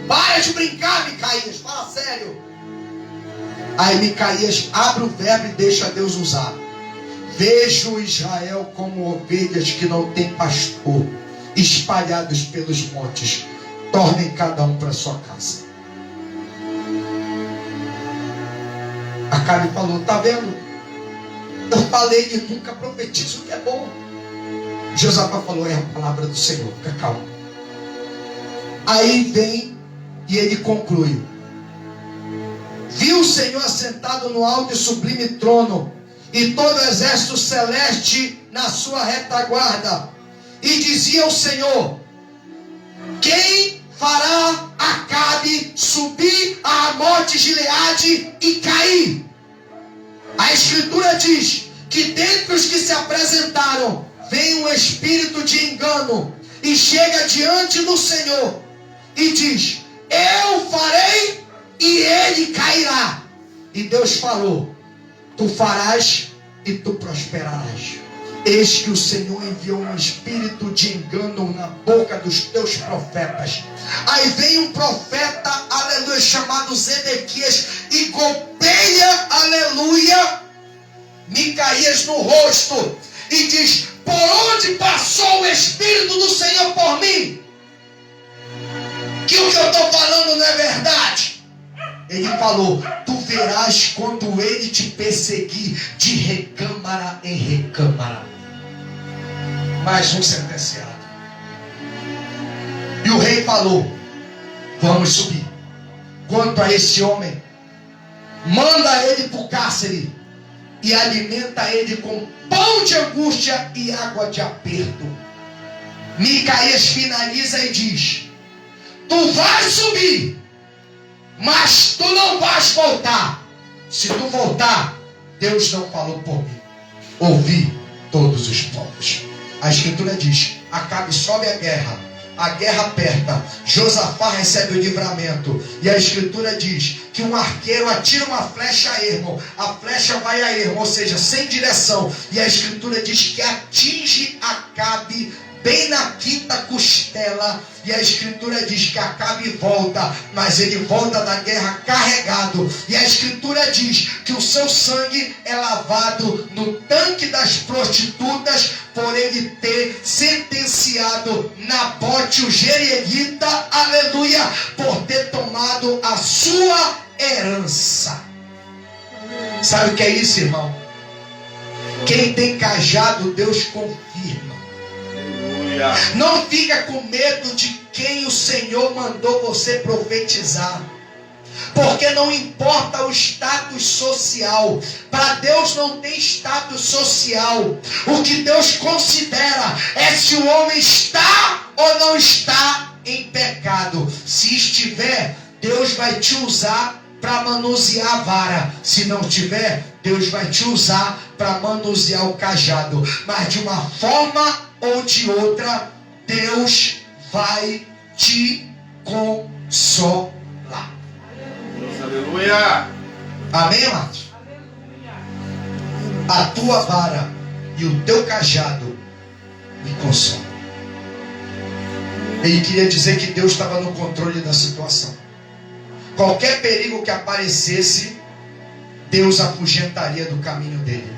Para de brincar, Micaías, fala sério. Aí Micaías abre o verbo e deixa Deus usar. Vejo Israel como ovelhas que não têm pastor, espalhados pelos montes. Tornem cada um para sua casa. Acabe falou: tá vendo? Eu falei e nunca profetizo o que é bom. Josafá falou: é a palavra do Senhor, fica calmo. Aí vem e ele conclui: viu o Senhor assentado no alto e sublime trono, e todo o exército celeste na sua retaguarda. E dizia o Senhor: quem fará Acabe subir a Ramote Gileade e cair? A Escritura diz que dentre os que se apresentaram vem um espírito de engano e chega diante do Senhor e diz: eu farei e ele cairá. E Deus falou: tu farás e tu prosperarás. Eis que o Senhor enviou um espírito de engano na boca dos teus profetas. Aí vem um profeta, aleluia, chamado Zedequias, e golpeia, aleluia, Micaías no rosto e diz: por onde passou o Espírito do Senhor por mim? Que o que eu estou falando não é verdade. Ele falou: tu verás quando ele te perseguir de recâmara em recâmara. Mais um sentenciado. E o rei falou: vamos subir. Quanto a esse homem, manda ele para o cárcere e alimenta ele com pão de angústia e água de aperto. Micaías finaliza e diz: tu vais subir, mas tu não vais voltar. Se tu voltar, Deus não falou por mim. Ouvi todos os povos. A Escritura diz: Acabe sobe a guerra aperta, Josafá recebe o livramento. E a Escritura diz que um arqueiro atira uma flecha a ermo, a flecha vai a ermo, ou seja, sem direção. E a Escritura diz que atinge Acabe bem na quinta costela. E a Escritura diz que Acabe volta, mas ele volta da guerra carregado. E a Escritura diz que o seu sangue é lavado no tanque das prostitutas, por ele ter sentenciado Nabote o Jerielita, aleluia, por ter tomado a sua herança. Sabe o que é isso, irmão? Quem tem cajado, Deus confirma. Não fica com medo de quem o Senhor mandou você profetizar, porque não importa o status social. Para Deus não tem status social. O que Deus considera é se o homem está ou não está em pecado. Se estiver, Deus vai te usar para manusear a vara. Se não tiver, Deus vai te usar para manusear o cajado. Mas de uma forma ou de outra, Deus vai te consolar. Aleluia. Amém, amados? A tua vara e o teu cajado me consolam. Ele queria dizer que Deus estava no controle da situação. Qualquer perigo que aparecesse, Deus afugentaria do caminho dele.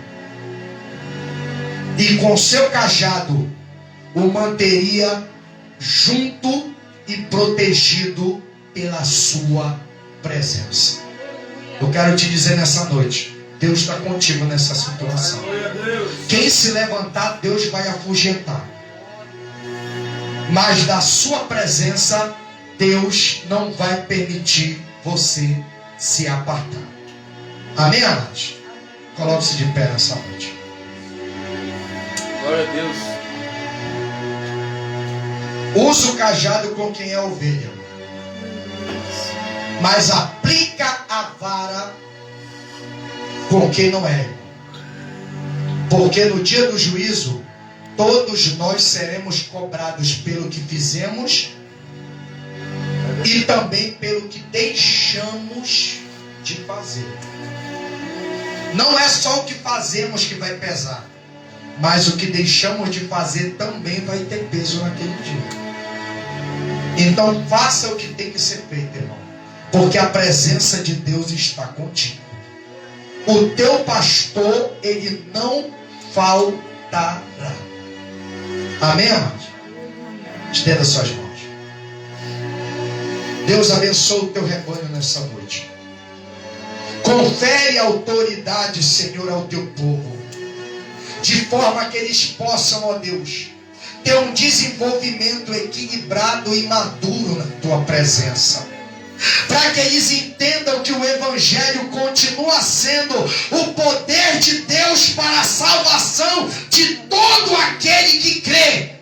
E com seu cajado o manteria junto e protegido pela sua presença. Eu quero te dizer nessa noite, Deus está contigo nessa situação. Quem se levantar, Deus vai afugentar. Mas da sua presença, Deus não vai permitir você se apartar. Amém, amados? Coloque-se de pé nessa noite. Glória a Deus. Usa o cajado com quem é ovelha. mas aplica a vara com quem não é. Porque no dia do juízo, todos nós seremos cobrados pelo que fizemos e também pelo que deixamos de fazer. Não é só o que fazemos que vai pesar, mas o que deixamos de fazer também vai ter peso naquele dia. Então faça o que tem que ser feito, irmão, porque a presença de Deus está contigo. O teu pastor, ele não faltará. Amém, amados? Estenda suas mãos. Deus abençoe o teu rebanho nessa noite. Confere autoridade, Senhor, ao teu povo, de forma que eles possam, ó Deus, ter um desenvolvimento equilibrado e maduro na tua presença. Para que eles entendam que o Evangelho continua sendo o poder de Deus para a salvação de todo aquele que crê.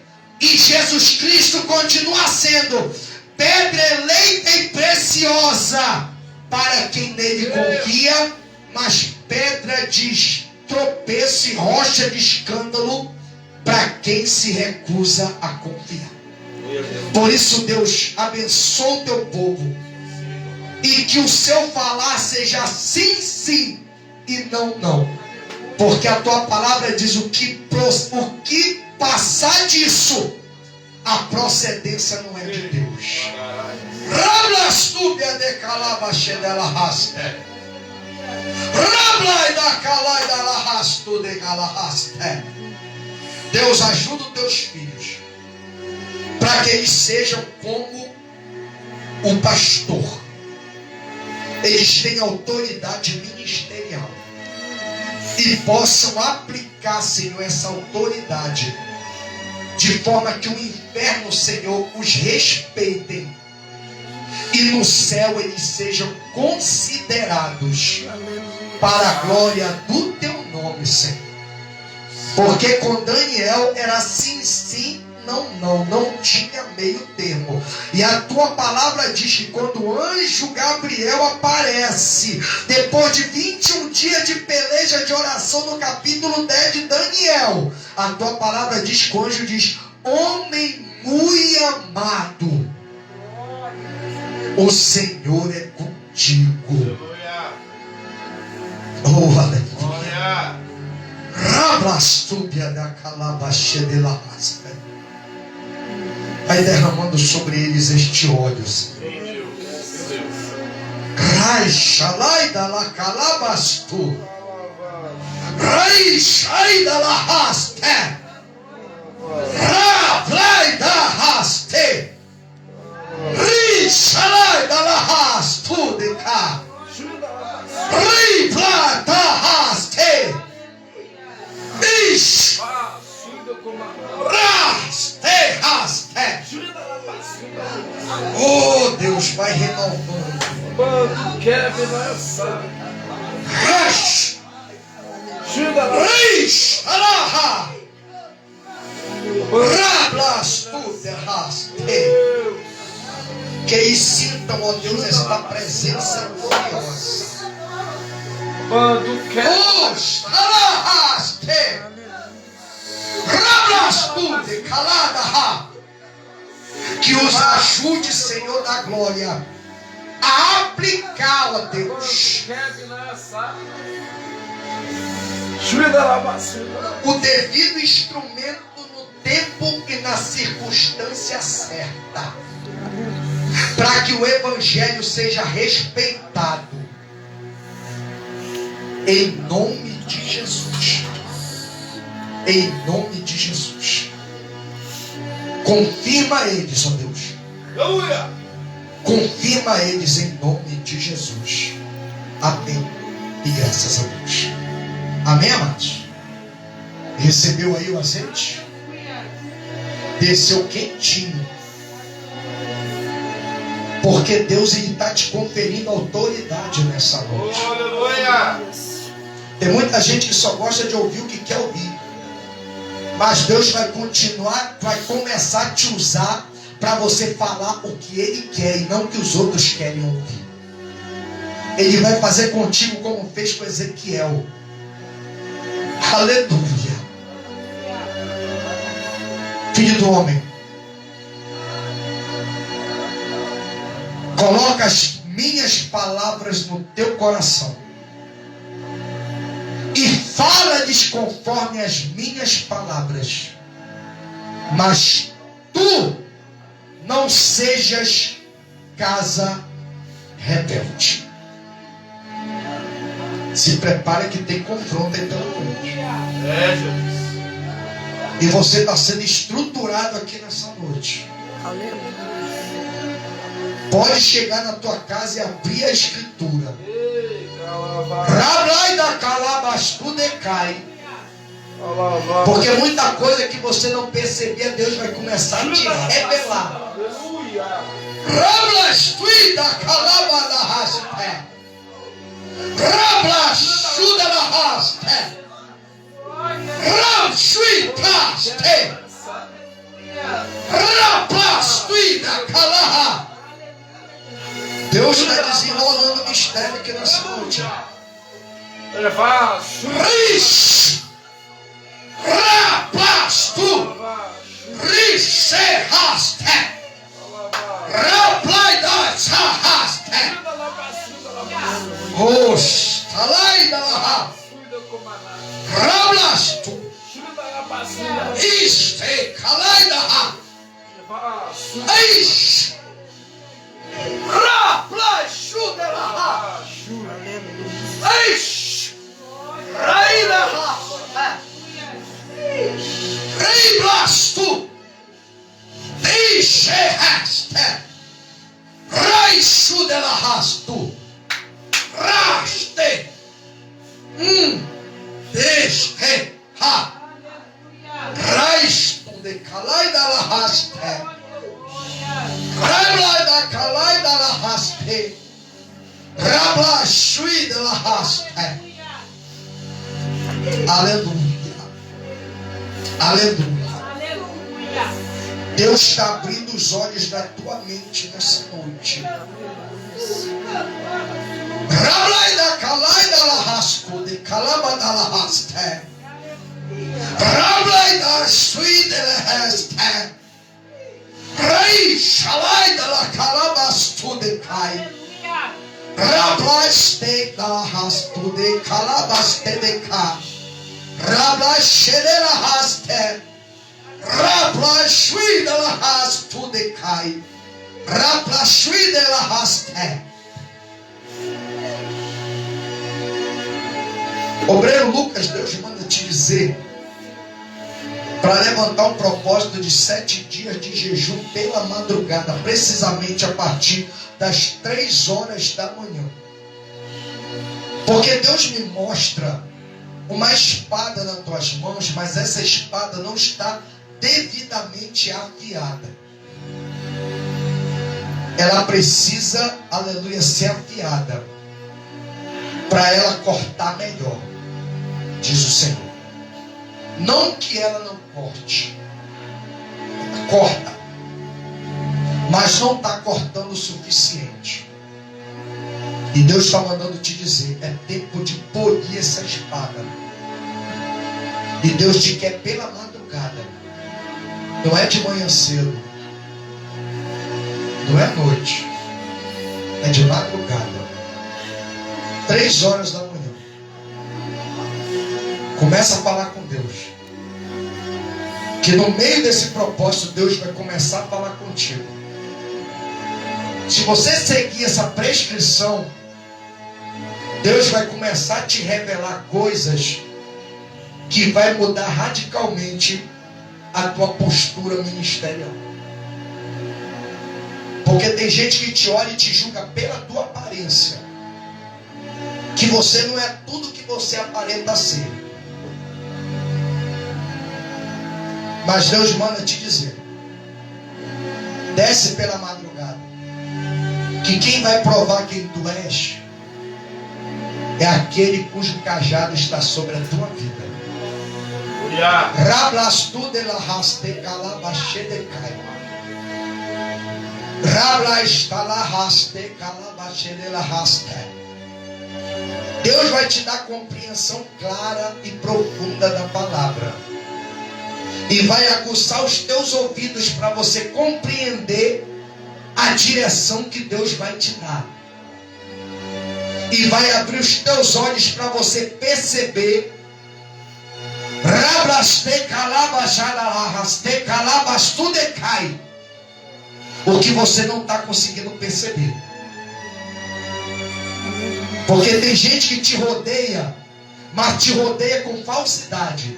E Jesus Cristo continua sendo pedra eleita e preciosa para quem nele confia, mas pedra de tropeço e rocha de escândalo para quem se recusa a confiar. Por isso, Deus, abençoa o teu povo, e que o seu falar seja sim, sim e não, não. Porque a tua palavra diz o que passar disso, a procedência não é de Deus. Deus, ajuda os teus filhos para que eles sejam como o pastor. Eles têm autoridade ministerial e possam aplicar, Senhor, essa autoridade de forma que o inferno, Senhor, os respeitem e no céu eles sejam considerados para a glória do teu nome, Senhor. Porque com Daniel era sim, sim, não tinha meio termo. E a tua palavra diz que quando o anjo Gabriel aparece, depois de 21 dias de peleja de oração, no capítulo 10 de Daniel, a tua palavra diz que o anjo diz: homem muito amado, o Senhor é contigo. Oh, aleluia. Rabastúbia da calabaxê de la rasca. Vai derramando sobre eles este óleo, Senhor. Rai da la calabastu. Rai da la raste. Rai da raste. Rai da la rastu de cá. Rai da raste. Ish. Oh, Deus, vai renovando. Que eles sintam, ó Deus, esta presença gloriosa. Que os ajude, Senhor da glória, a aplicar, ó Deus, o devido instrumento no tempo e na circunstância certa, para que o Evangelho seja respeitado, em nome de Jesus. Em nome de Jesus. Confirma eles, ó Deus. Confirma eles em nome de Jesus. Amém. E graças a Deus. Amém, amados? Recebeu aí o azeite? Desceu quentinho. Porque Deus está te conferindo autoridade nessa noite. Aleluia. Tem muita gente que só gosta de ouvir o que quer ouvir. Mas Deus vai continuar, vai começar a te usar para você falar o que Ele quer e não o que os outros querem ouvir. Ele vai fazer contigo como fez com Ezequiel. Aleluia. Filho do homem, coloca as minhas palavras no teu coração e fala-lhes conforme as minhas palavras, mas tu não sejas casa rebelde. Se prepare que tem confronto aí pela frente. Jesus. E você está sendo estruturado aqui nessa noite. Pode chegar na tua casa e abrir a escritura. Rablai da calabastu decai. Porque muita coisa que você não percebia, Deus vai começar a te revelar. Rablastui da calabada raste. Rablastu da raste. Rabshui taste. Rablastui da calaha. Deus está desenrolando o mistério aqui nessa noite. Rish, rapastu, rishaste, raplaidas haste, osh, talaidalaha, rablastu, iste, kalaidaha, eish. Raplashudelaha. Eish. Railaha. Reiblastu. Deixehaste. Raishudelahastu. Raste. Deixeha. Raistu de kalaidalahaste. Rabla da kalai da la haste. Rabla shui da la haste. Aleluia. Aleluia. Deus está abrindo os olhos da tua mente nessa noite. Rabla da kalai da la hasco de kalaba da la haste. Rabla da shui da la haste. Rei shalai da la calabastu de cai. Rablaste da hastu de calabaste de ca. Rablaste de la haste. Rablashui de la hastu de cai. Rablashui de la haste. Obreiro Lucas, Deus manda te dizer para levantar um propósito de 7 dias de jejum pela madrugada, precisamente a partir das 3 horas da manhã. Porque Deus me mostra uma espada nas tuas mãos, mas essa espada não está devidamente afiada. Ela precisa, aleluia, ser afiada para ela cortar melhor, diz o Senhor. Não que ela não corte, corta, mas não está cortando o suficiente. E Deus está mandando te dizer, é tempo de polir essa espada. E Deus te quer pela madrugada, não é de manhã cedo, não é noite, é de madrugada, 3 horas da manhã. Começa a falar com Deus. Que no meio desse propósito, Deus vai começar a falar contigo. Se você seguir essa prescrição, Deus vai começar a te revelar coisas que vai mudar radicalmente a tua postura ministerial. Porque tem gente que te olha e te julga pela tua aparência. Que você não é tudo que você aparenta ser. Mas Deus manda te dizer, desce pela madrugada, que quem vai provar quem tu és é aquele cujo cajado está sobre a tua vida. Rablastu de la haste calabache de cai. Rabla está la haste calabache de la haste. Deus vai te dar compreensão clara e profunda da palavra. E vai aguçar os teus ouvidos para você compreender a direção que Deus vai te dar. E vai abrir os teus olhos para você perceber o que você não está conseguindo perceber. Porque tem gente que te rodeia, mas te rodeia com falsidade.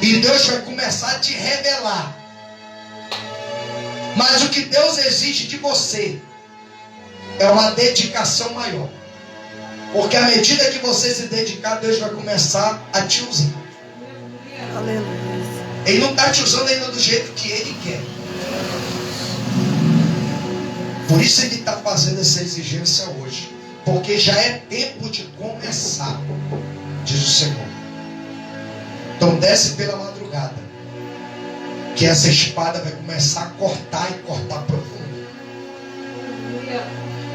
E Deus vai começar a te revelar. Mas o que Deus exige de você é uma dedicação maior. Porque à medida que você se dedicar, Deus vai começar a te usar. Ele não está te usando ainda do jeito que Ele quer. Por isso Ele está fazendo essa exigência hoje. Porque já é tempo de começar, diz o Senhor. Então desce pela madrugada, que essa espada vai começar a cortar e cortar profundo.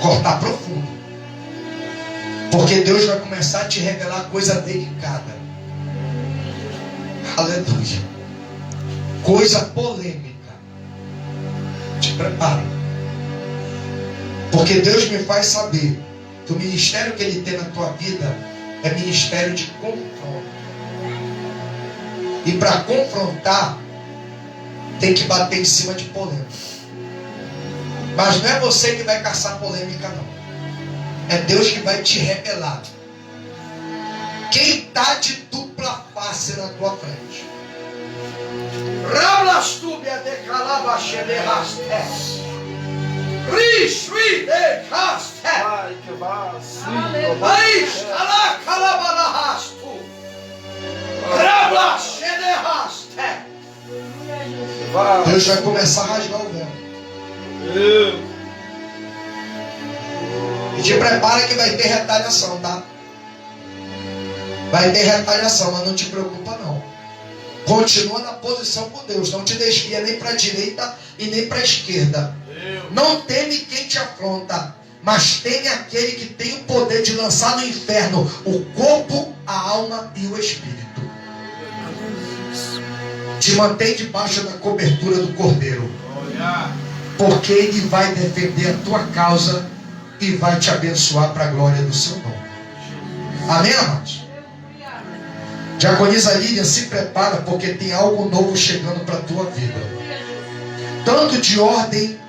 Cortar profundo. Porque Deus vai começar a te revelar coisa delicada. Aleluia. Coisa polêmica. Te prepara. Porque Deus me faz saber que o ministério que Ele tem na tua vida é ministério de confronto. E para confrontar, tem que bater em cima de polêmica. Mas não é você que vai caçar polêmica, não. É Deus que vai te revelar quem está de dupla face na tua frente. Rablastúbia de calabaxe de rastes. Rishri de rastes. Ai, que vacilo. Mas ala calabarastu. Rablastúbia de rastes. Deus vai começar a rasgar o véu. E te prepara que vai ter retaliação, tá? Vai ter retaliação, mas não te preocupa não. Continua na posição com Deus. Não te desvia nem para a direita e nem para a esquerda. Não teme quem te afronta, mas teme aquele que tem o poder de lançar no inferno o corpo, a alma e o espírito. Te mantém debaixo da cobertura do Cordeiro, porque Ele vai defender a tua causa e vai te abençoar para a glória do seu nome. Amém, amados? Diaconisa Lídia, se prepara, porque tem algo novo chegando para a tua vida. Tanto de ordem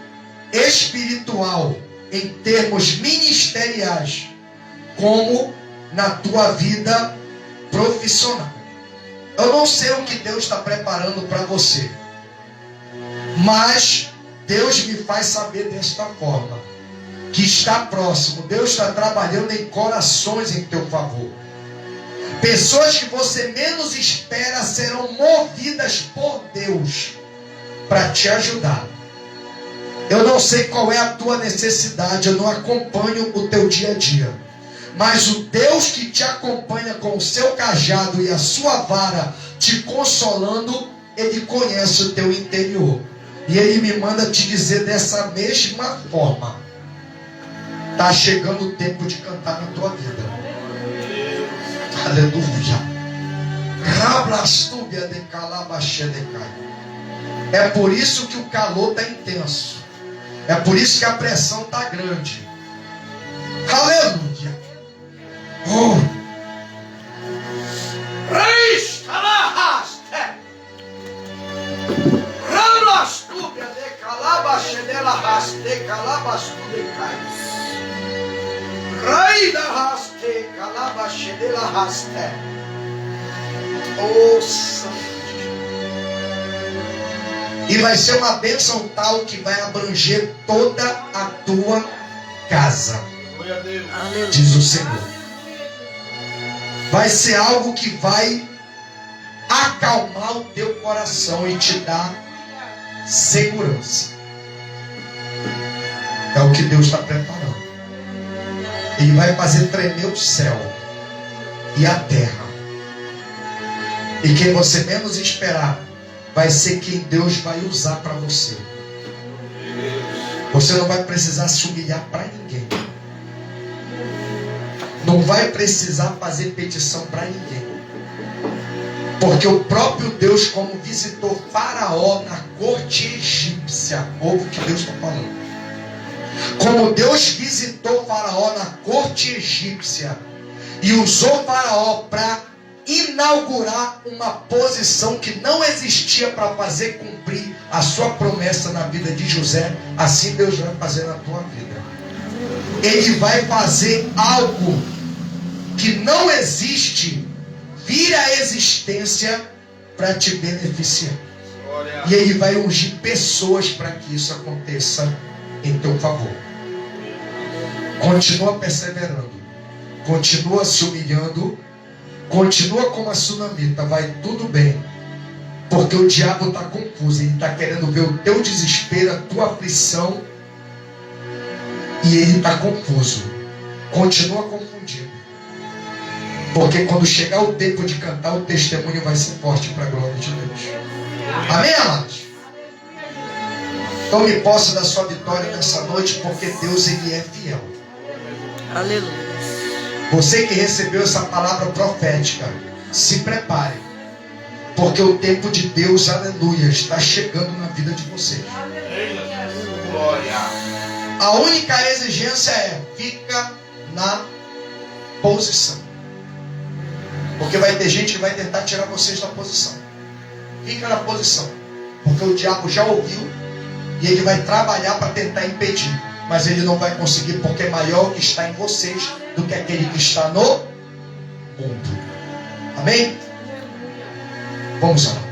espiritual, em termos ministeriais, como na tua vida profissional. Eu não sei o que Deus está preparando para você, mas Deus me faz saber desta forma, que está próximo. Deus está trabalhando em corações em teu favor. Pessoas que você menos espera serão movidas por Deus para te ajudar. Eu não sei qual é a tua necessidade, eu não acompanho o teu dia a dia, mas o Deus que te acompanha com o seu cajado e a sua vara te consolando, Ele conhece o teu interior. E Ele me manda te dizer dessa mesma forma: está chegando o tempo de cantar na tua vida. Aleluia. Rablastúbia de calabaxe de cai. É por isso que o calor está intenso. É por isso que a pressão está grande. Aleluia. Reis calahaste. Rablastúbia de calabaxe de la haste calabastu de cais. Rei da raste, calabaxe de la raste. Oh, Santo. E vai ser uma bênção tal que vai abranger toda a tua casa. Diz o Senhor. Vai ser algo que vai acalmar o teu coração e te dar segurança. É o que Deus está preparando. Ele vai fazer tremer o céu e a terra. E quem você menos esperar vai ser quem Deus vai usar para você. Você não vai precisar se humilhar para ninguém. não vai precisar fazer petição para ninguém. Porque o próprio Deus, como visitou Faraó na corte egípcia, ouve o que Deus está falando. Como Deus visitou Faraó na corte egípcia e usou Faraó para inaugurar uma posição que não existia para fazer cumprir a sua promessa na vida de José, assim Deus vai fazer na tua vida. Ele vai fazer algo que não existe vir à existência para te beneficiar. E Ele vai ungir pessoas para que isso aconteça em teu favor. Continua perseverando, continua se humilhando, continua como a sunamita, vai tudo bem, porque o diabo está confuso, ele está querendo ver o teu desespero, a tua aflição, e ele está confuso. Continua confundido, porque quando chegar o tempo de cantar, o testemunho vai ser forte para a glória de Deus. Amém, amados? Tome posse da sua vitória nessa noite, porque Deus, Ele é fiel. Aleluia. Você que recebeu essa palavra profética, se prepare, porque o tempo de Deus, aleluia, está chegando na vida de vocês. Glória. A única exigência é: fica na posição. Porque vai ter gente que vai tentar tirar vocês da posição. Fica na posição, porque o diabo já ouviu e ele vai trabalhar para tentar impedir. Mas ele não vai conseguir, porque é maior o que está em vocês do que aquele que está no mundo. Amém? Vamos orar.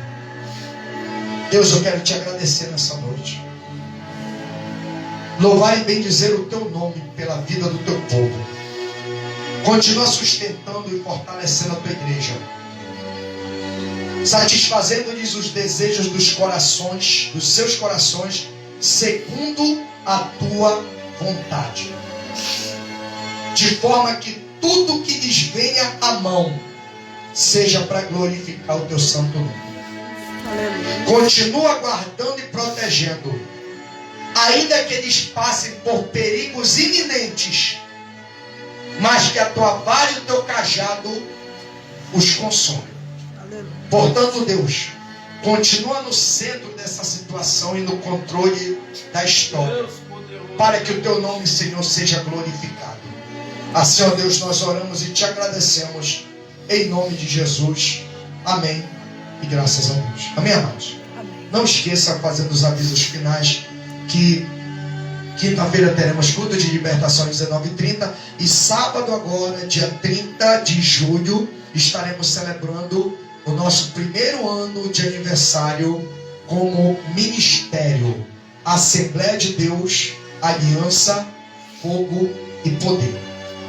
Deus, eu quero te agradecer nessa noite. Louvar e bendizer o teu nome pela vida do teu povo. Continua sustentando e fortalecendo a tua igreja, satisfazendo-lhes os desejos dos corações, dos seus corações, segundo a tua vontade, de forma que tudo que lhes venha à mão seja para glorificar o teu santo nome. Aleluia. Continua guardando e protegendo, ainda que eles passem por perigos iminentes, mas que a tua vara e o teu cajado os consome. Portanto, Deus, continua no centro dessa situação e no controle da história, para que o teu nome, Senhor, seja glorificado. Assim, ó Deus, nós oramos e te agradecemos em nome de Jesus. Amém. E graças a Deus. Amém, amados? Amém. Não esqueça, fazendo os avisos finais, que quinta-feira teremos culto de libertação às 19h30 e sábado agora, dia 30 de julho, estaremos celebrando o nosso primeiro ano de aniversário como ministério, Assembleia de Deus, Aliança, Fogo e Poder.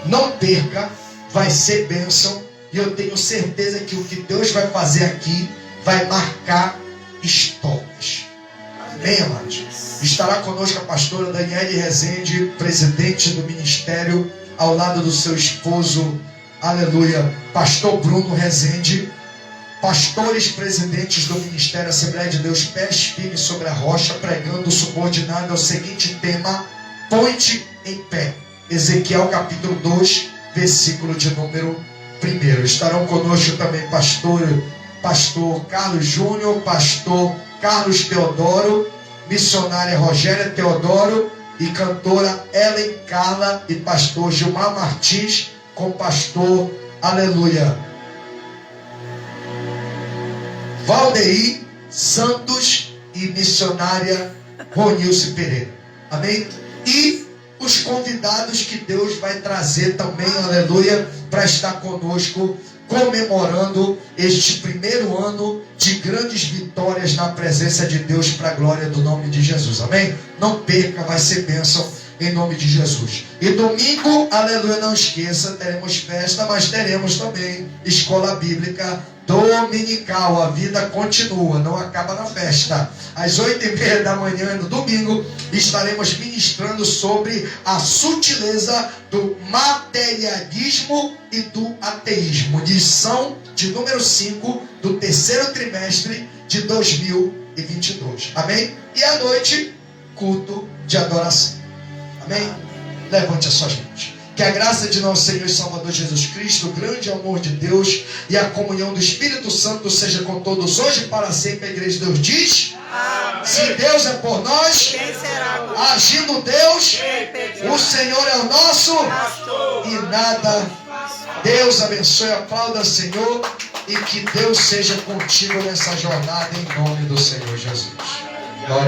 Não perca, vai ser bênção, e eu tenho certeza que o que Deus vai fazer aqui vai marcar histórias. Amém, amados? Estará conosco a pastora Daniele Rezende, presidente do ministério, ao lado do seu esposo, aleluia, pastor Bruno Rezende, pastores presidentes do Ministério Assembleia de Deus, pés firmes sobre a rocha, pregando subordinado ao seguinte tema: põe-te em pé. Ezequiel capítulo 2, versículo de número 1. Estarão conosco também pastor Carlos Júnior, pastor Carlos Teodoro, missionária Rogéria Teodoro e cantora Ellen Carla, e pastor Gilmar Martins, com pastor, aleluia, Valdeir Santos e missionária Ronilce Pereira. Amém? E os convidados que Deus vai trazer também, aleluia, para estar conosco, comemorando este primeiro ano de grandes vitórias na presença de Deus, para a glória do nome de Jesus. Amém? Não perca, vai ser bênção em nome de Jesus. E domingo, aleluia, não esqueça, teremos festa, mas teremos também escola bíblica dominical. A vida continua, não acaba na festa. Às 8h30 da manhã, no domingo, estaremos ministrando sobre a sutileza do materialismo e do ateísmo. Lição de número 5 do terceiro trimestre de 2022. Amém? E à noite, culto de adoração. Amém? Levante as suas mãos. Que a graça de nosso Senhor e Salvador Jesus Cristo, o grande amor de Deus e a comunhão do Espírito Santo seja com todos hoje e para sempre. A igreja de Deus diz: amém. Se Deus é por nós, quem será contra? Agindo Deus, o Senhor é o nosso pastor e nada. Deus abençoe, aplauda, Senhor, e que Deus seja contigo nessa jornada em nome do Senhor Jesus. Glória.